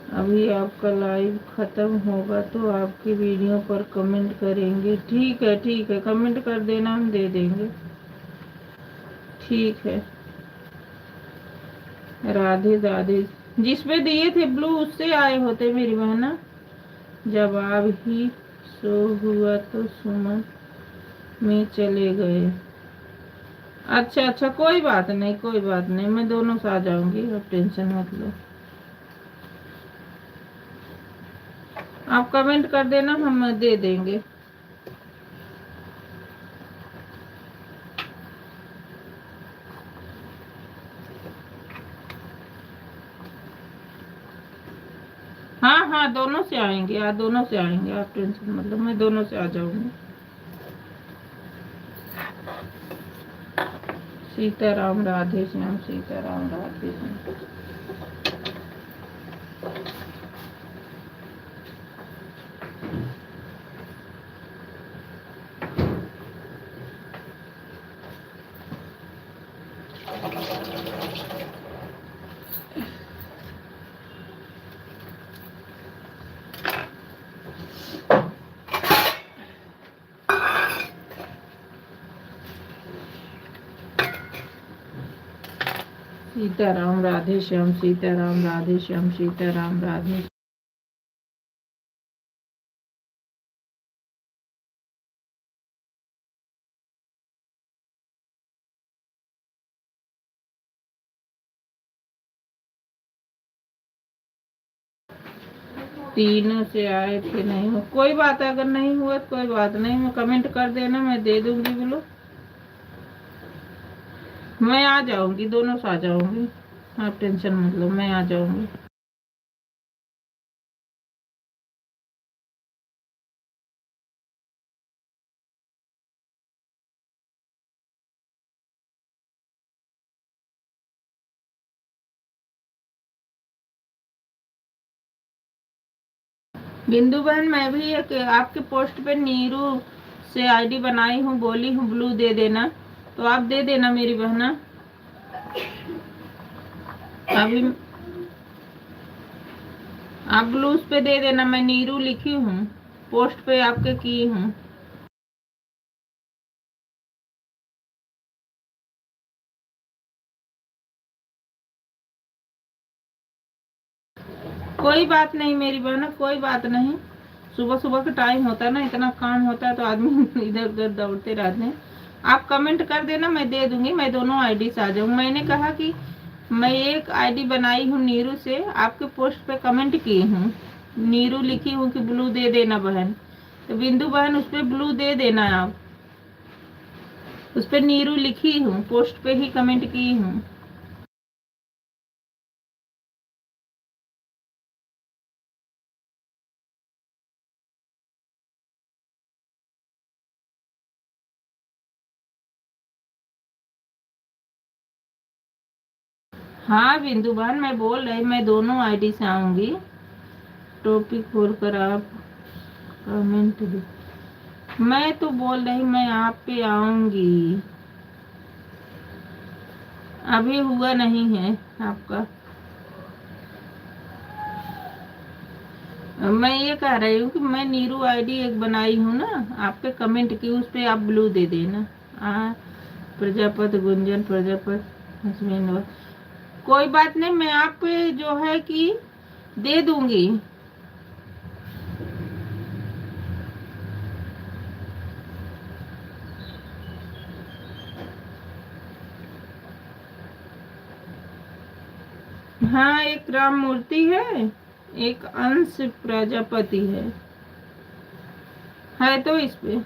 अभी आपका लाइव खत्म होगा तो आपकी वीडियो पर कमेंट करेंगे। ठीक है, ठीक है, कमेंट कर देना, हम दे देंगे। ठीक है। राधे राधे। जिसपे दिए थे ब्लू उससे आए होते मेरी बहना। जब आप ही सो हुआ तो सुमन में चले गए। अच्छा अच्छा, कोई बात नहीं, कोई बात नहीं, मैं दोनों से आ जाऊंगी, आप टेंशन मत लो। आप कमेंट कर देना, हम दे देंगे। हाँ हाँ, दोनों से आएंगे, दोनों से आएंगे, आप टेंशन मत लो, मैं दोनों से आ जाऊंगी। सीताराम राधे श्याम, सीताराम राधे श्याम। सीताराम राधे श्याम, सीताराम राधे श्याम, सीताराम राधे। तीनों से आए थे, नहीं हो कोई बात है, अगर नहीं हुआ तो कोई बात नहीं, मैं कमेंट कर देना, मैं दे दूंगी। बोलो, मैं आ जाऊंगी, दोनों से आ जाऊंगी, आप टेंशन मत लो, मैं आ जाऊंगी। बिंदु बहन, मैं भी एक आपके पोस्ट पे नीरू से आईडी बनाई हूँ, बोली हूँ ब्लू दे देना, तो आप दे देना मेरी बहना। अभी आप ब्लूज पे दे देना, मैं नीरू लिखी हूँ, पोस्ट पे आपके की हूँ। कोई बात नहीं मेरी बहना, कोई बात नहीं, सुबह सुबह का टाइम होता है ना, इतना काम होता है तो आदमी इधर उधर दौड़ते रहते हैं। आप कमेंट कर देना, मैं दे दूंगी, मैं दोनों आईडी से आ जाऊंगी। मैंने कहा कि मैं एक आईडी बनाई हूँ नीरू से, आपके पोस्ट पे कमेंट की हूँ, नीरू लिखी हूँ कि ब्लू दे देना बहन, तो बिंदु बहन उस पर ब्लू दे देना। आप उस पर नीरू लिखी हूँ, पोस्ट पे ही कमेंट की हूँ। हाँ बिंदु बहन, मैं बोल रही, मैं दोनों आईडी से आऊंगी। टॉपिक खोलकर आप कमेंट दे। मैं तो बोल रही मैं आप पे आऊंगी, अभी हुआ नहीं है आपका। मैं ये कह रही हूँ कि मैं नीरू आईडी एक बनाई हूँ ना, आप पे कमेंट की, उस पे आप ब्लू दे देना। प्रजापति गुंजन, प्रजापति हसमैन, कोई बात नहीं, मैं आप पे जो है कि दे दूंगी। हाँ, एक राम मूर्ति है, एक अंश प्रजापति है तो इस पे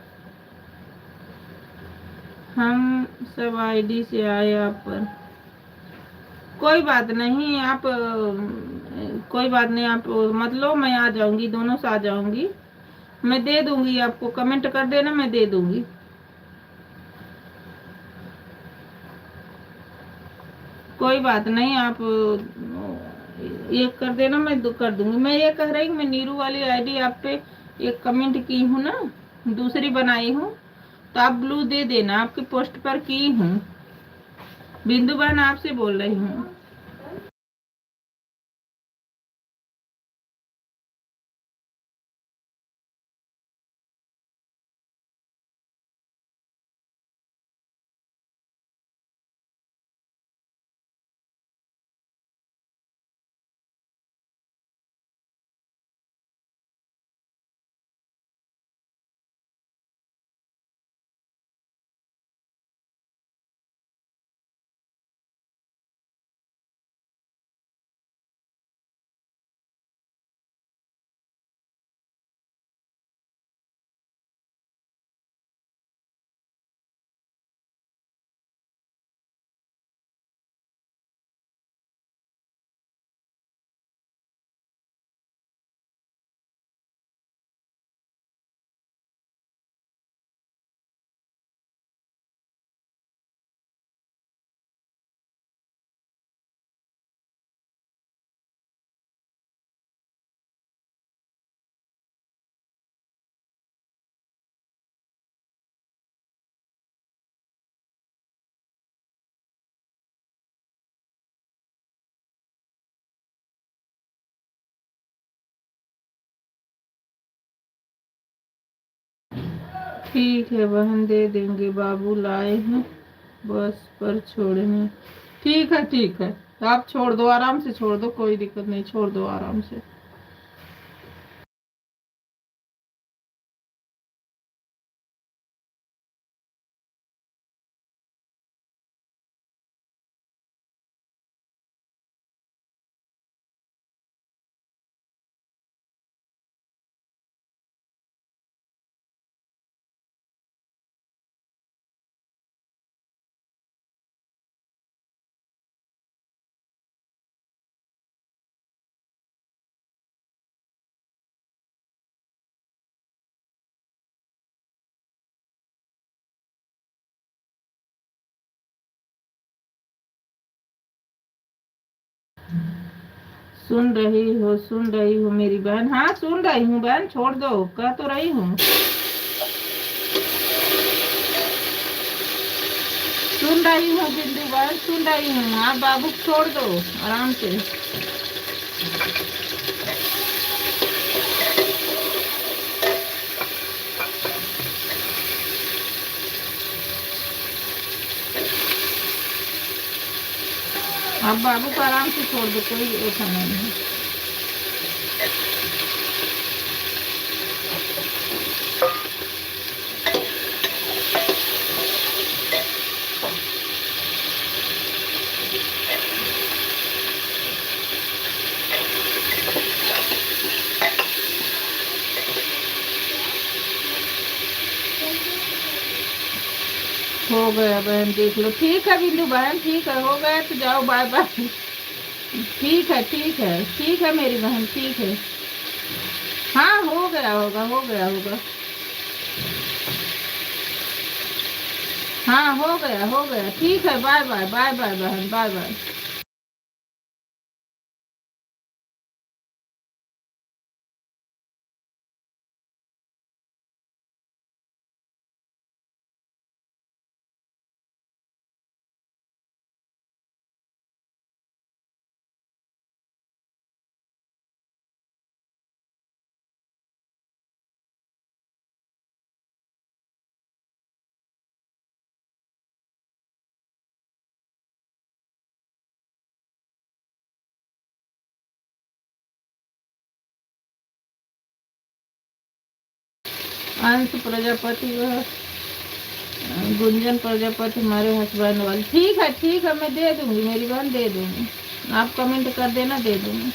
हम सब आईडी से आए आप पर। कोई बात नहीं, आप कोई बात नहीं, आप मत लो, मैं आ जाऊंगी, दोनों से आ जाऊंगी, मैं दे दूंगी आपको, कमेंट कर देना, मैं दे दूंगी। कोई बात नहीं, आप ये कर देना, मैं कर दूंगी। मैं ये कह रही हूँ, मैं नीरू वाली आईडी आप पे एक कमेंट की हूँ ना, दूसरी बनाई हूँ, तो आप ब्लू दे देना, आपकी पोस्ट पर की हूँ। बिंदु बहन आपसे बोल रही हूँ। ठीक है बहन, दे देंगे, बाबू लाए हैं बस पर छोड़ने। ठीक है ठीक है, आप छोड़ दो, आराम से छोड़ दो, कोई दिक्कत नहीं, छोड़ दो आराम से। सुन रही हूँ मेरी बहन, हाँ सुन रही हूँ बहन, छोड़ दो, कह तो रही हूँ। सुन रही हूँ बिंदु बहन, सुन रही हूँ, आप बाबू को छोड़ दो आराम से। आप बाबू को आराम से छोड़ दो, कोई ऐसा नहीं है। हो गया बहन, देख लो, ठीक है बिंदु बहन, ठीक है, हो गया तो जाओ, बाय बाय। ठीक है ठीक है ठीक है मेरी बहन, ठीक है। हाँ हो गया होगा, हो गया होगा। हाँ हो गया, हो गया, ठीक है, बाय बाय, बाय बाय बहन, बाय बाय। अंश प्रजापति वह गुंजन प्रजापति हमारे हस्बैंड वाली, ठीक है, मैं दे दूंगी मेरी बहन, दे दूंगी। आप कमेंट कर देना, दे दूंगी।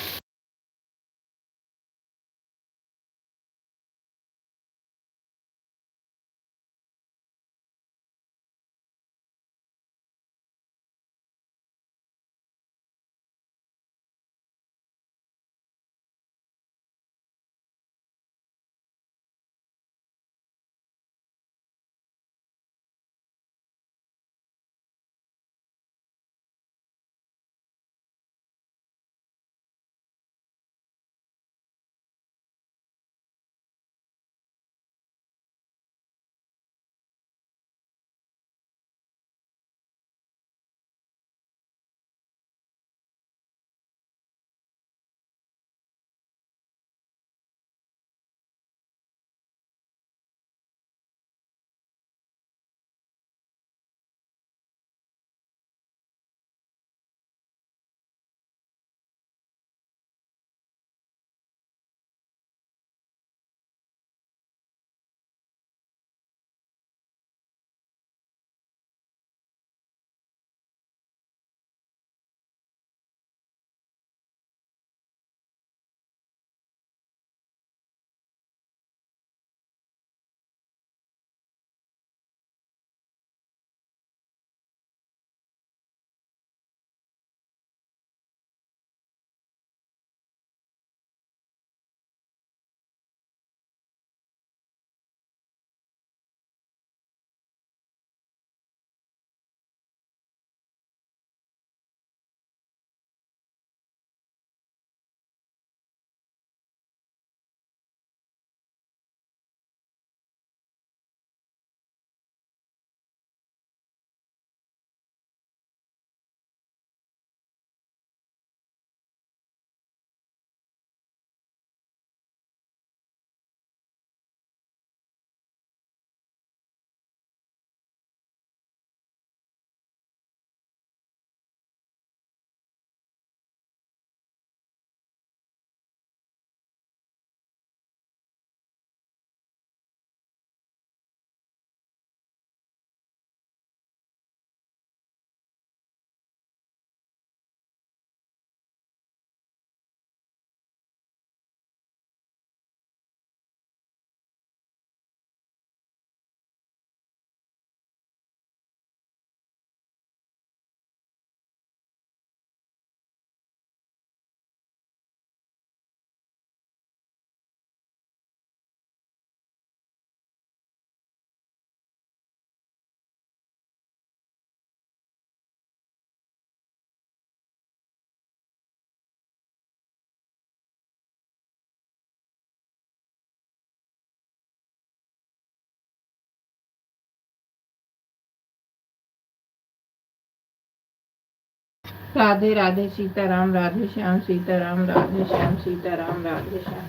राधे राधे सीताराम राधे श्याम सीताराम राधे श्याम सीताराम राधे श्याम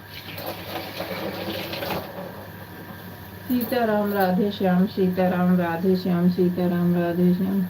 सीताराम राधे श्याम सीताराम राधे श्याम सीताराम राधे श्याम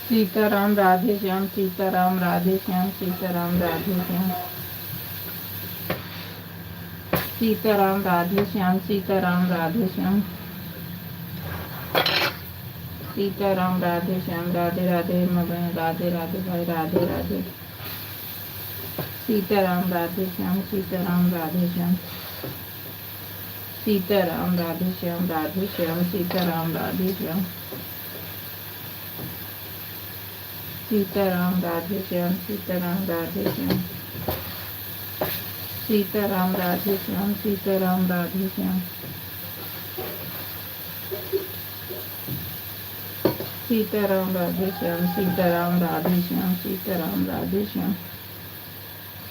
सीताराम राधे श्याम सीताराम राधे श्याम सीताराम राधे श्याम सीताराम राधे श्याम सीताराम राधे श्याम सीताराम राधे श्याम राधे राधे मगन राधे राधे भाई राधे राधे सीताराम राधे श्याम सीताराम राधे श्याम सीताराम राधे श्याम सीताराम राधे श्याम सीताराम राधे श्याम सीताराम राधे श्याम सीताराम राधे श्याम सीताराम राधे श्याम सीताराम राधे श्याम सीताराम राधे श्याम सीताराम राधे श्याम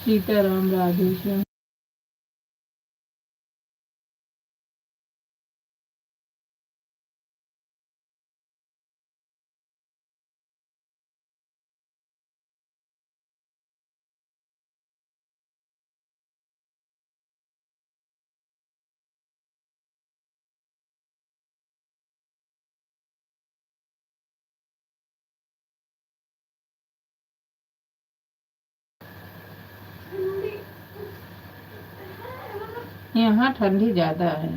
सीताराम राधे श्याम यहाँ ठंडी ज़्यादा है।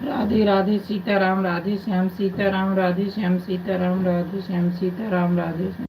राधे राधे सीताराम राधे श्याम सीताराम राधे श्याम सीताराम राधे श्याम सीताराम राधे श्याम।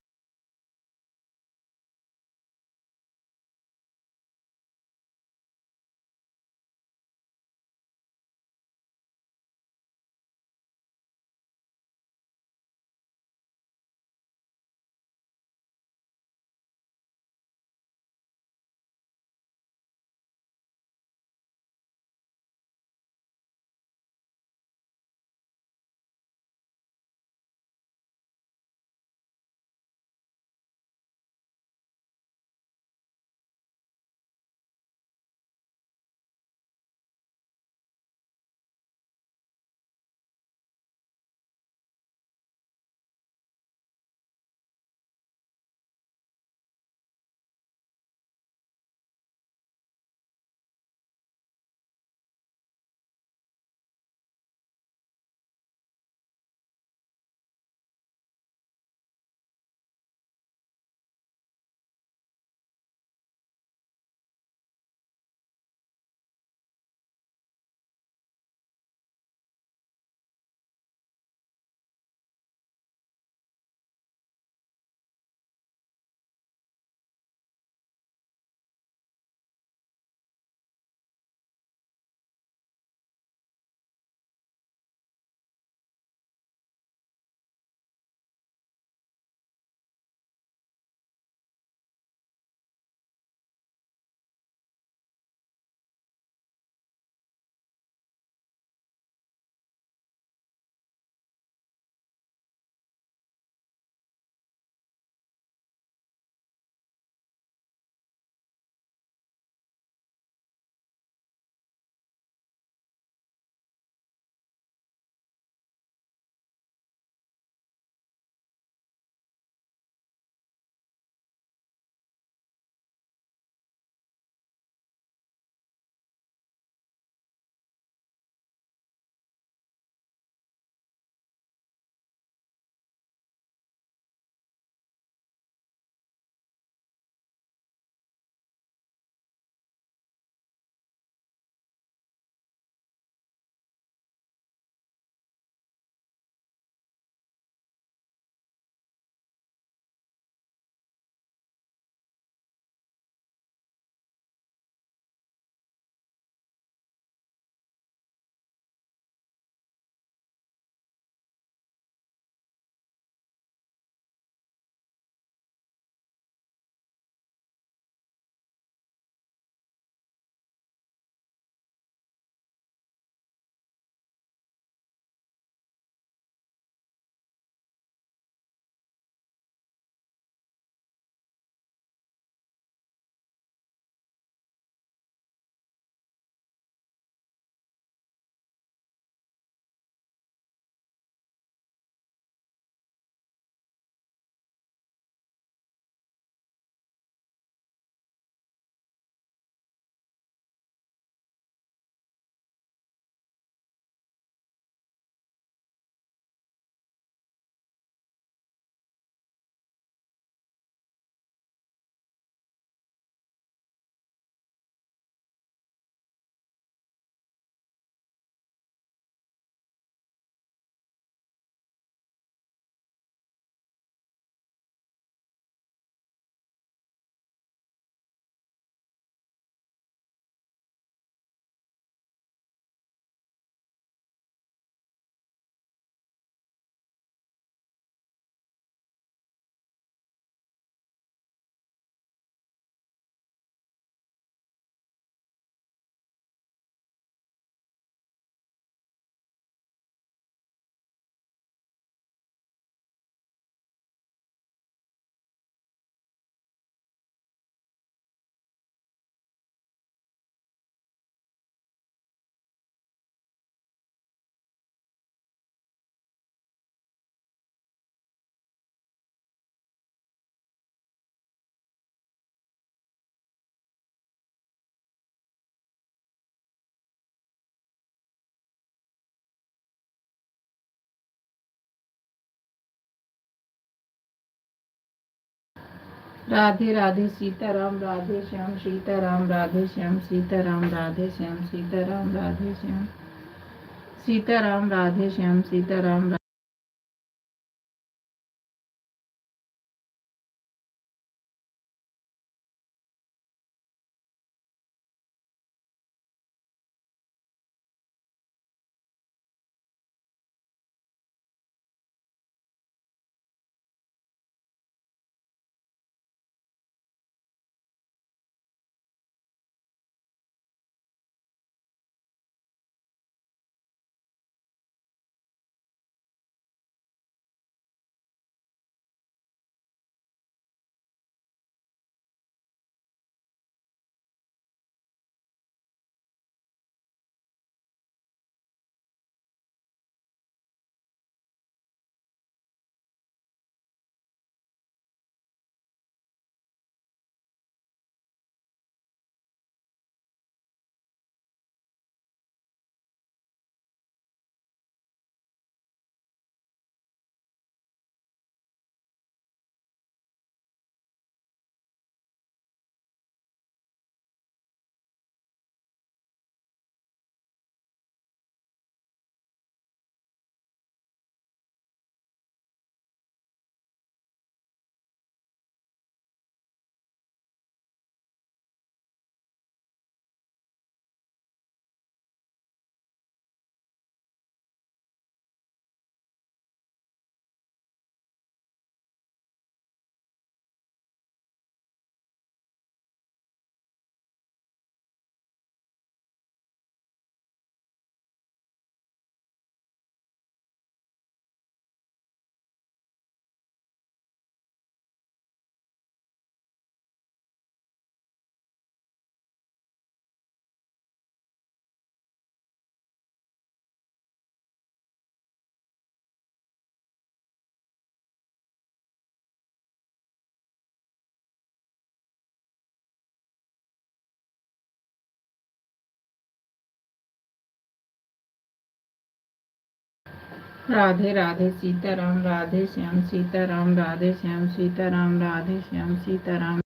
राधे राधे सीताराम राधे श्याम सीताराम राधे श्याम सीताराम राधे श्याम सीताराम राधे श्याम सीताराम राधे श्याम सीताराम राधे राधे सीताराम राधे श्याम सीताराम राधे श्याम सीताराम राधे श्याम सीताराम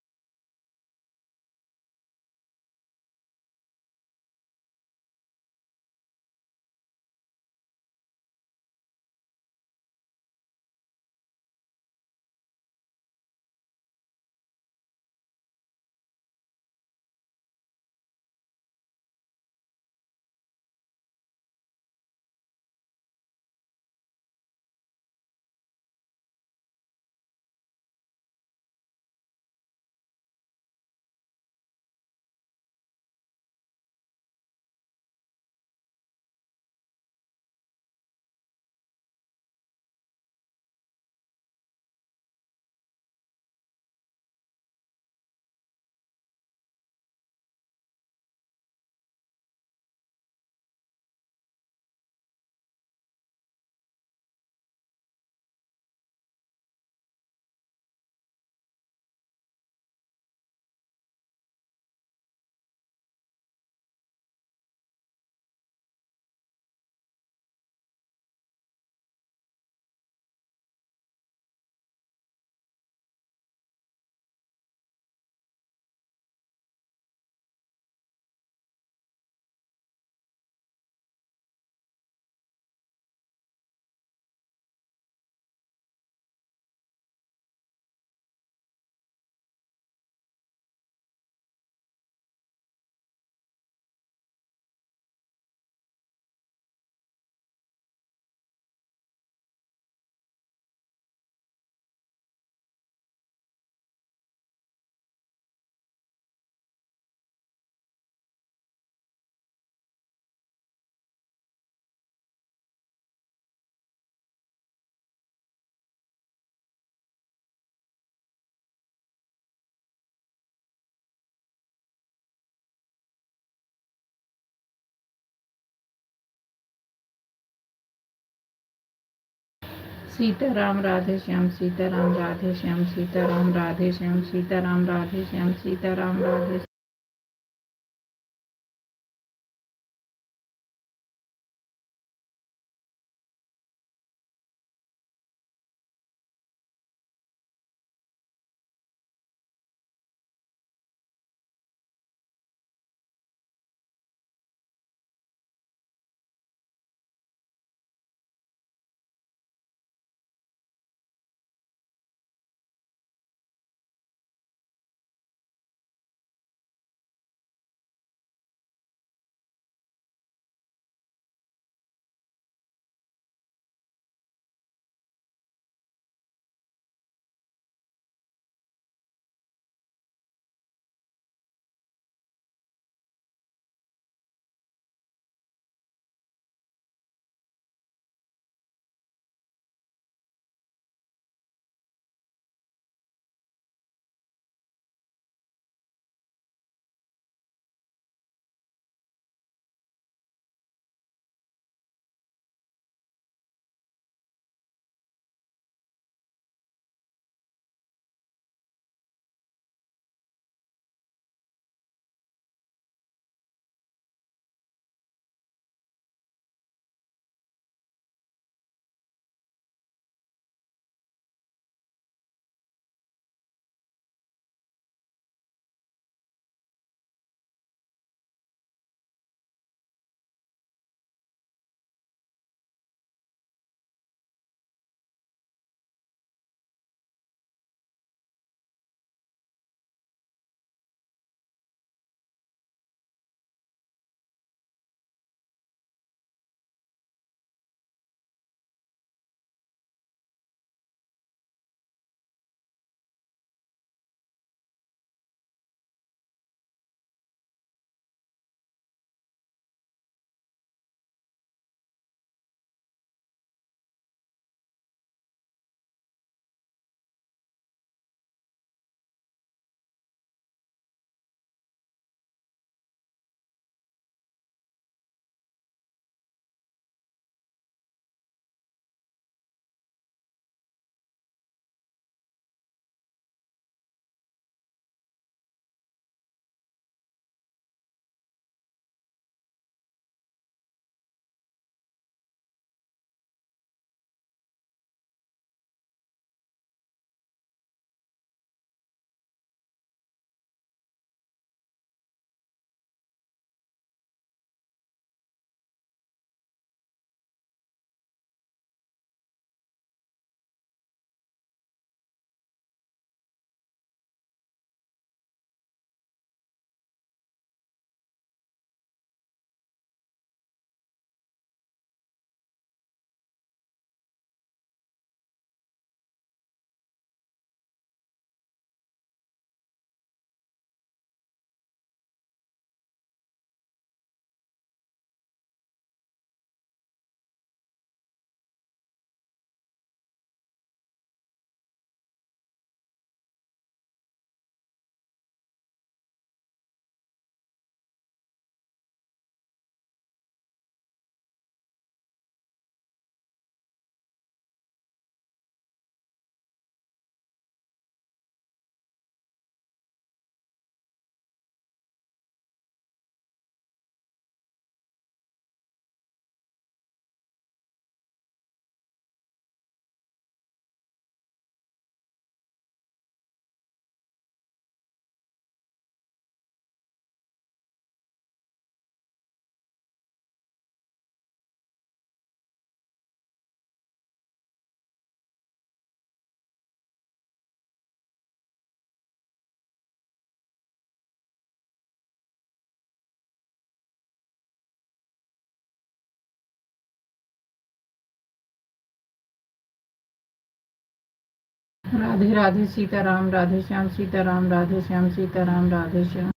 सीताराम राधे श्याम सीताराम राधे श्याम सीताराम राधे श्याम सीताराम राधे श्याम सीताराम राधे राधे राधे सीताराम, राधे श्याम सीताराम, राधे श्याम सीताराम, राधे श्याम।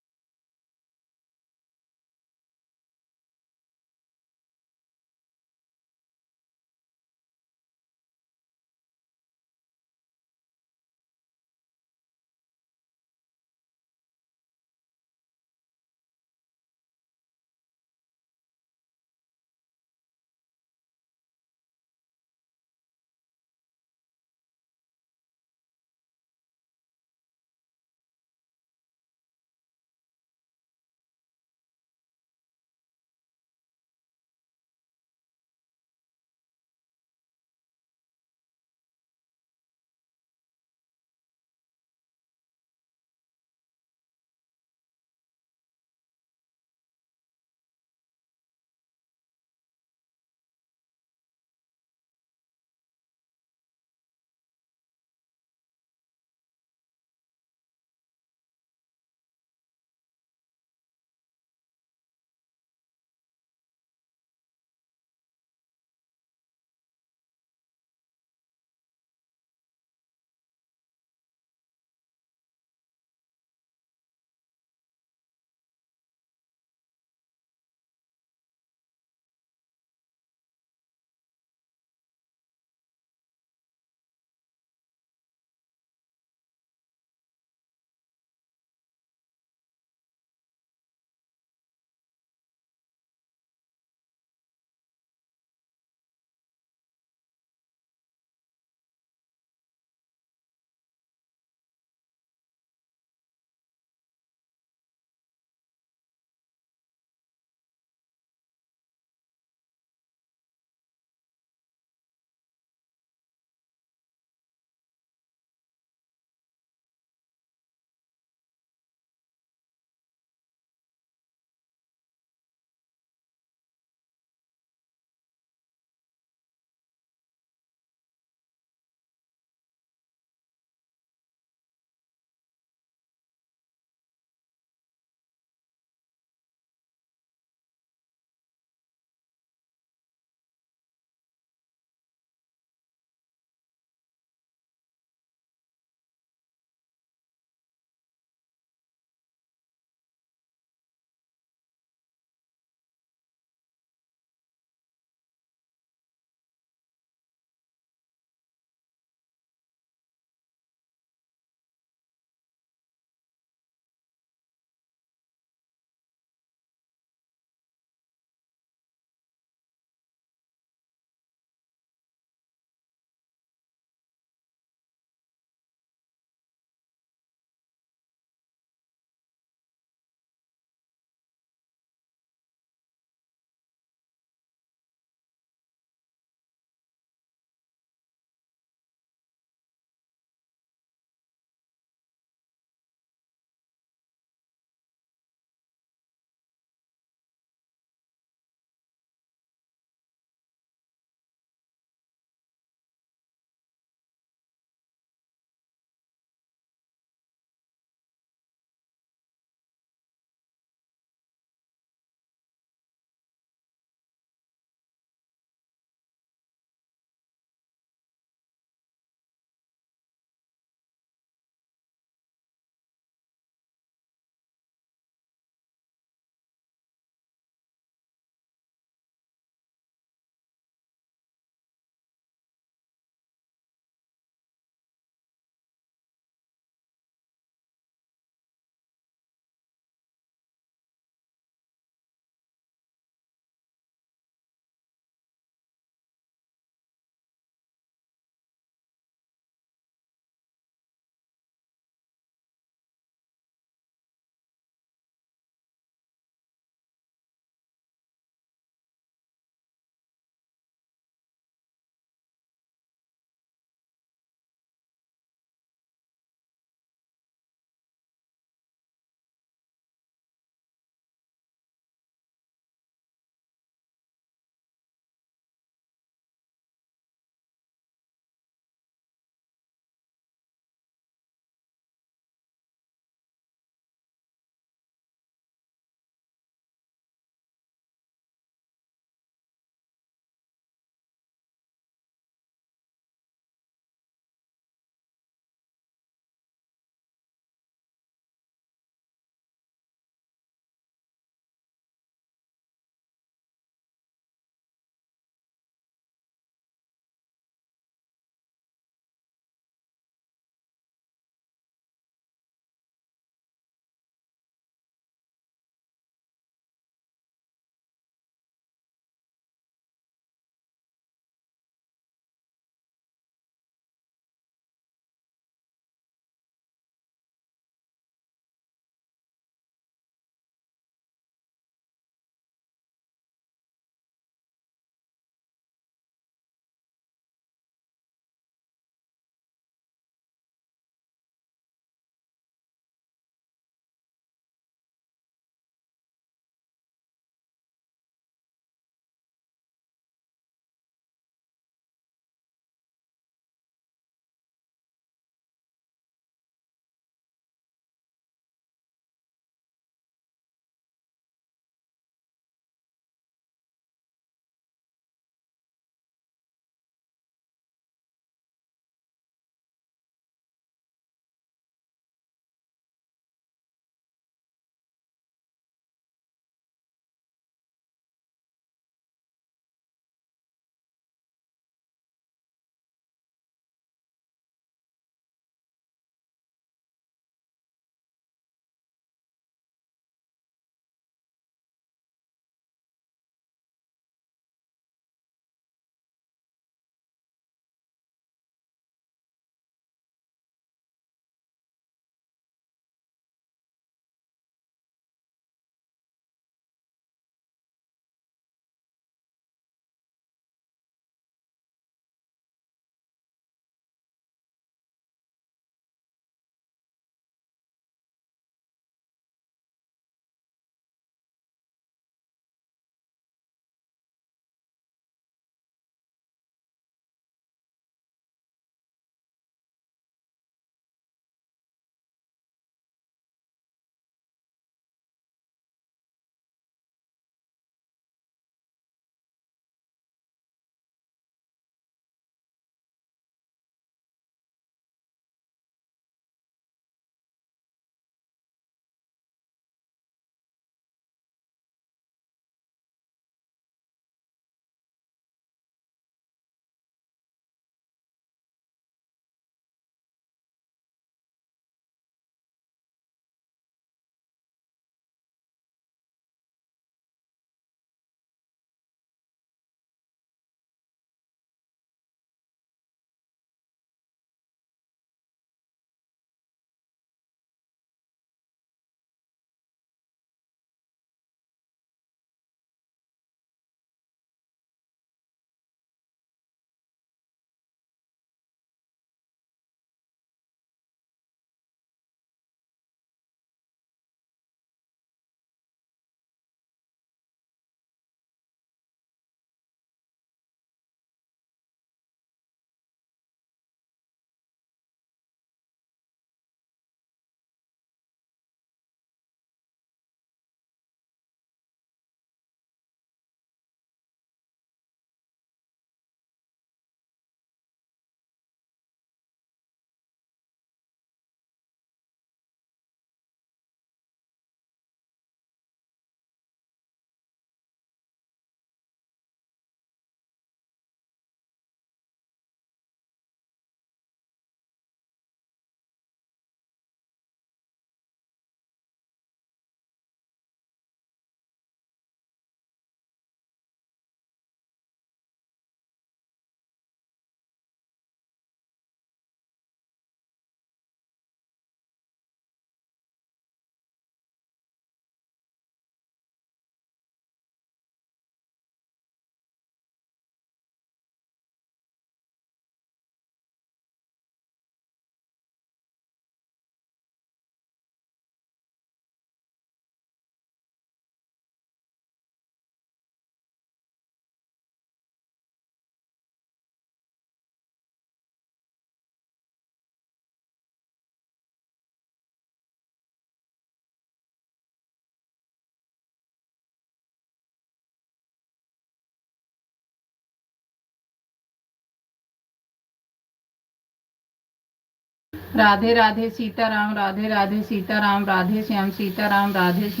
राधे राधे सीताराम, राधे राधे सीताराम, राधे श्याम सीताराम, राधे श्याम।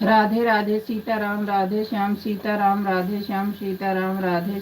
राधे राधे सीताराम राधे श्याम सीताराम राधे श्याम सीताराम राधे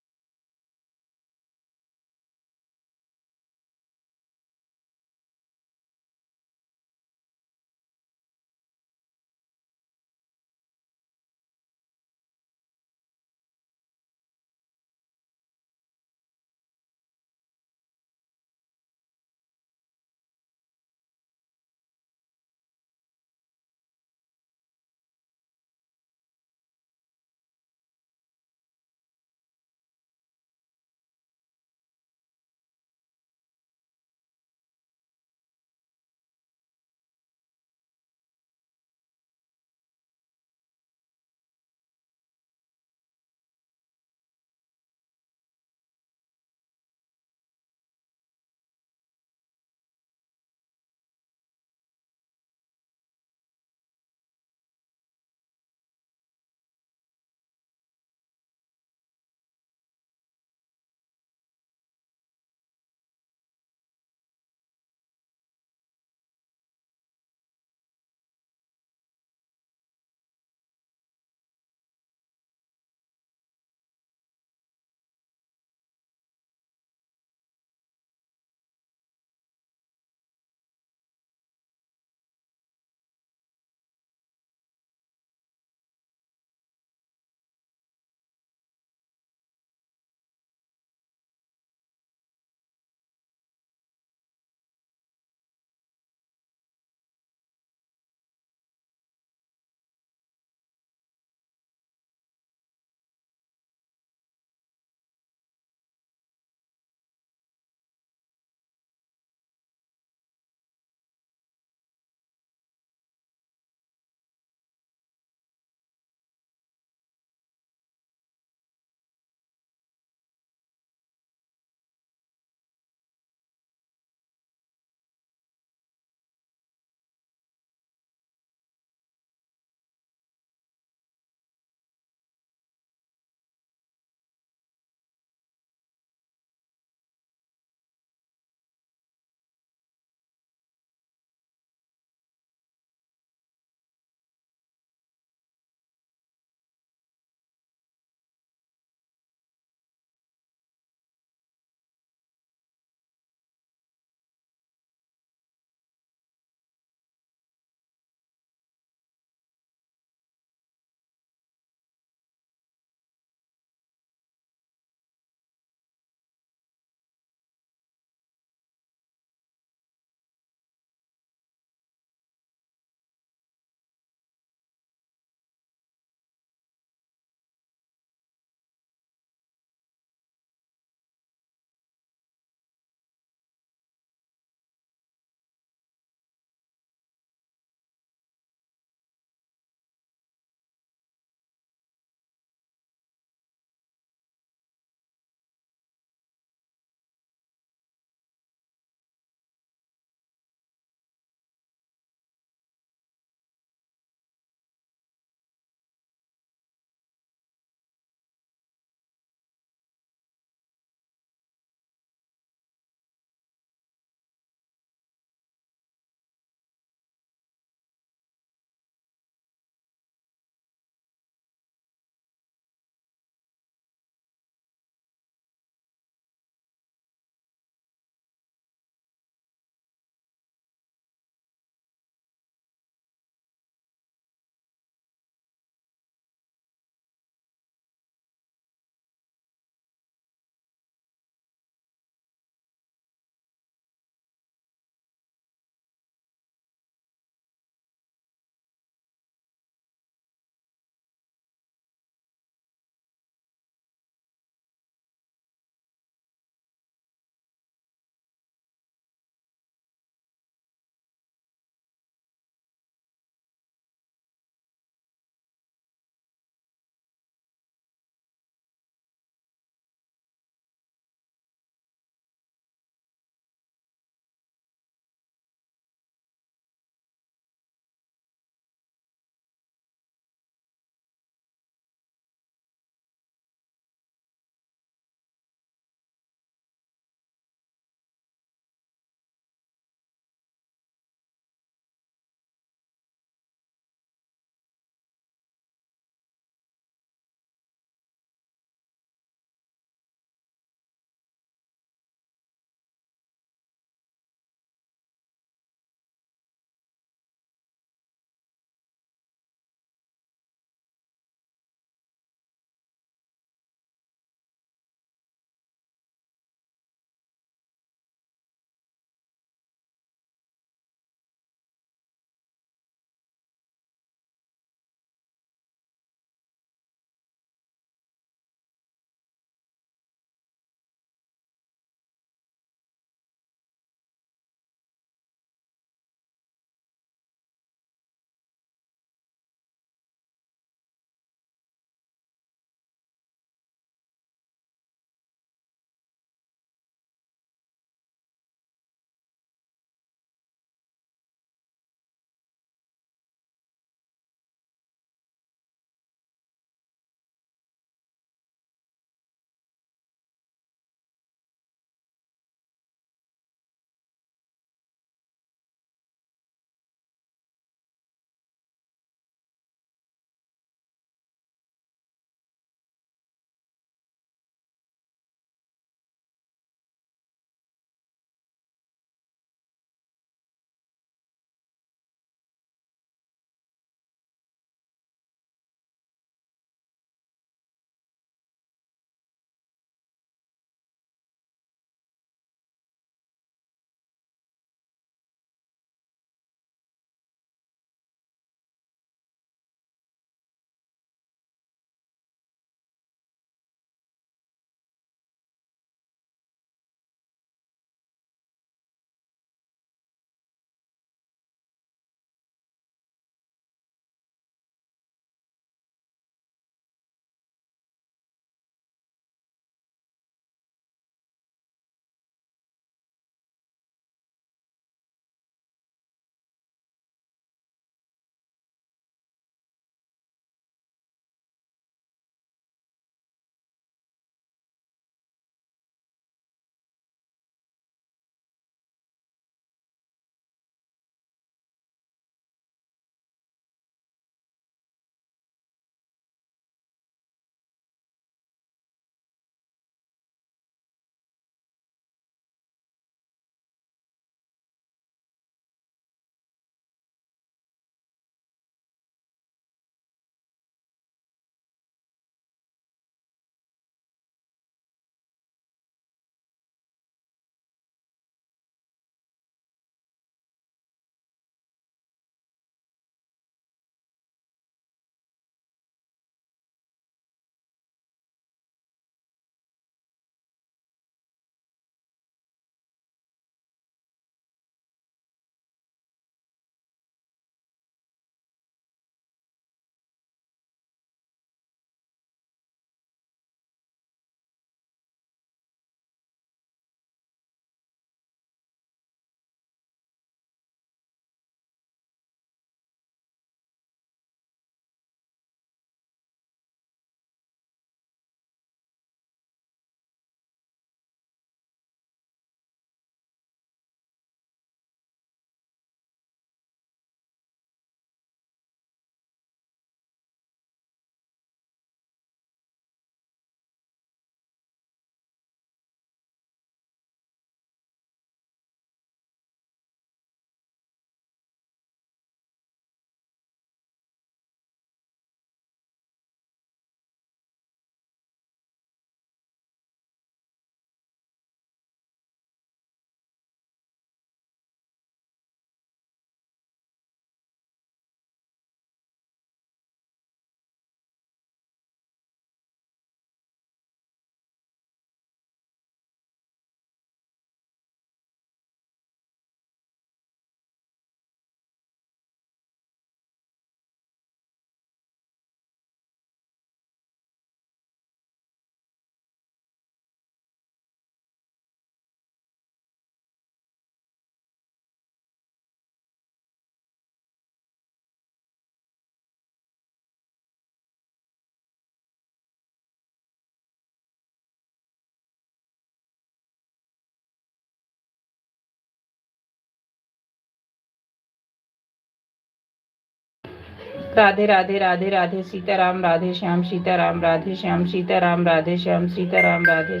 राधे राधे राधे राधे सीताराम राधे श्याम सीताराम राधे श्याम सीताराम राधे श्याम सीताराम राधे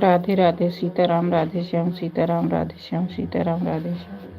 राधे राधे सीताराम राधे श्याम सीताराम राधे श्याम सीताराम राधे श्याम।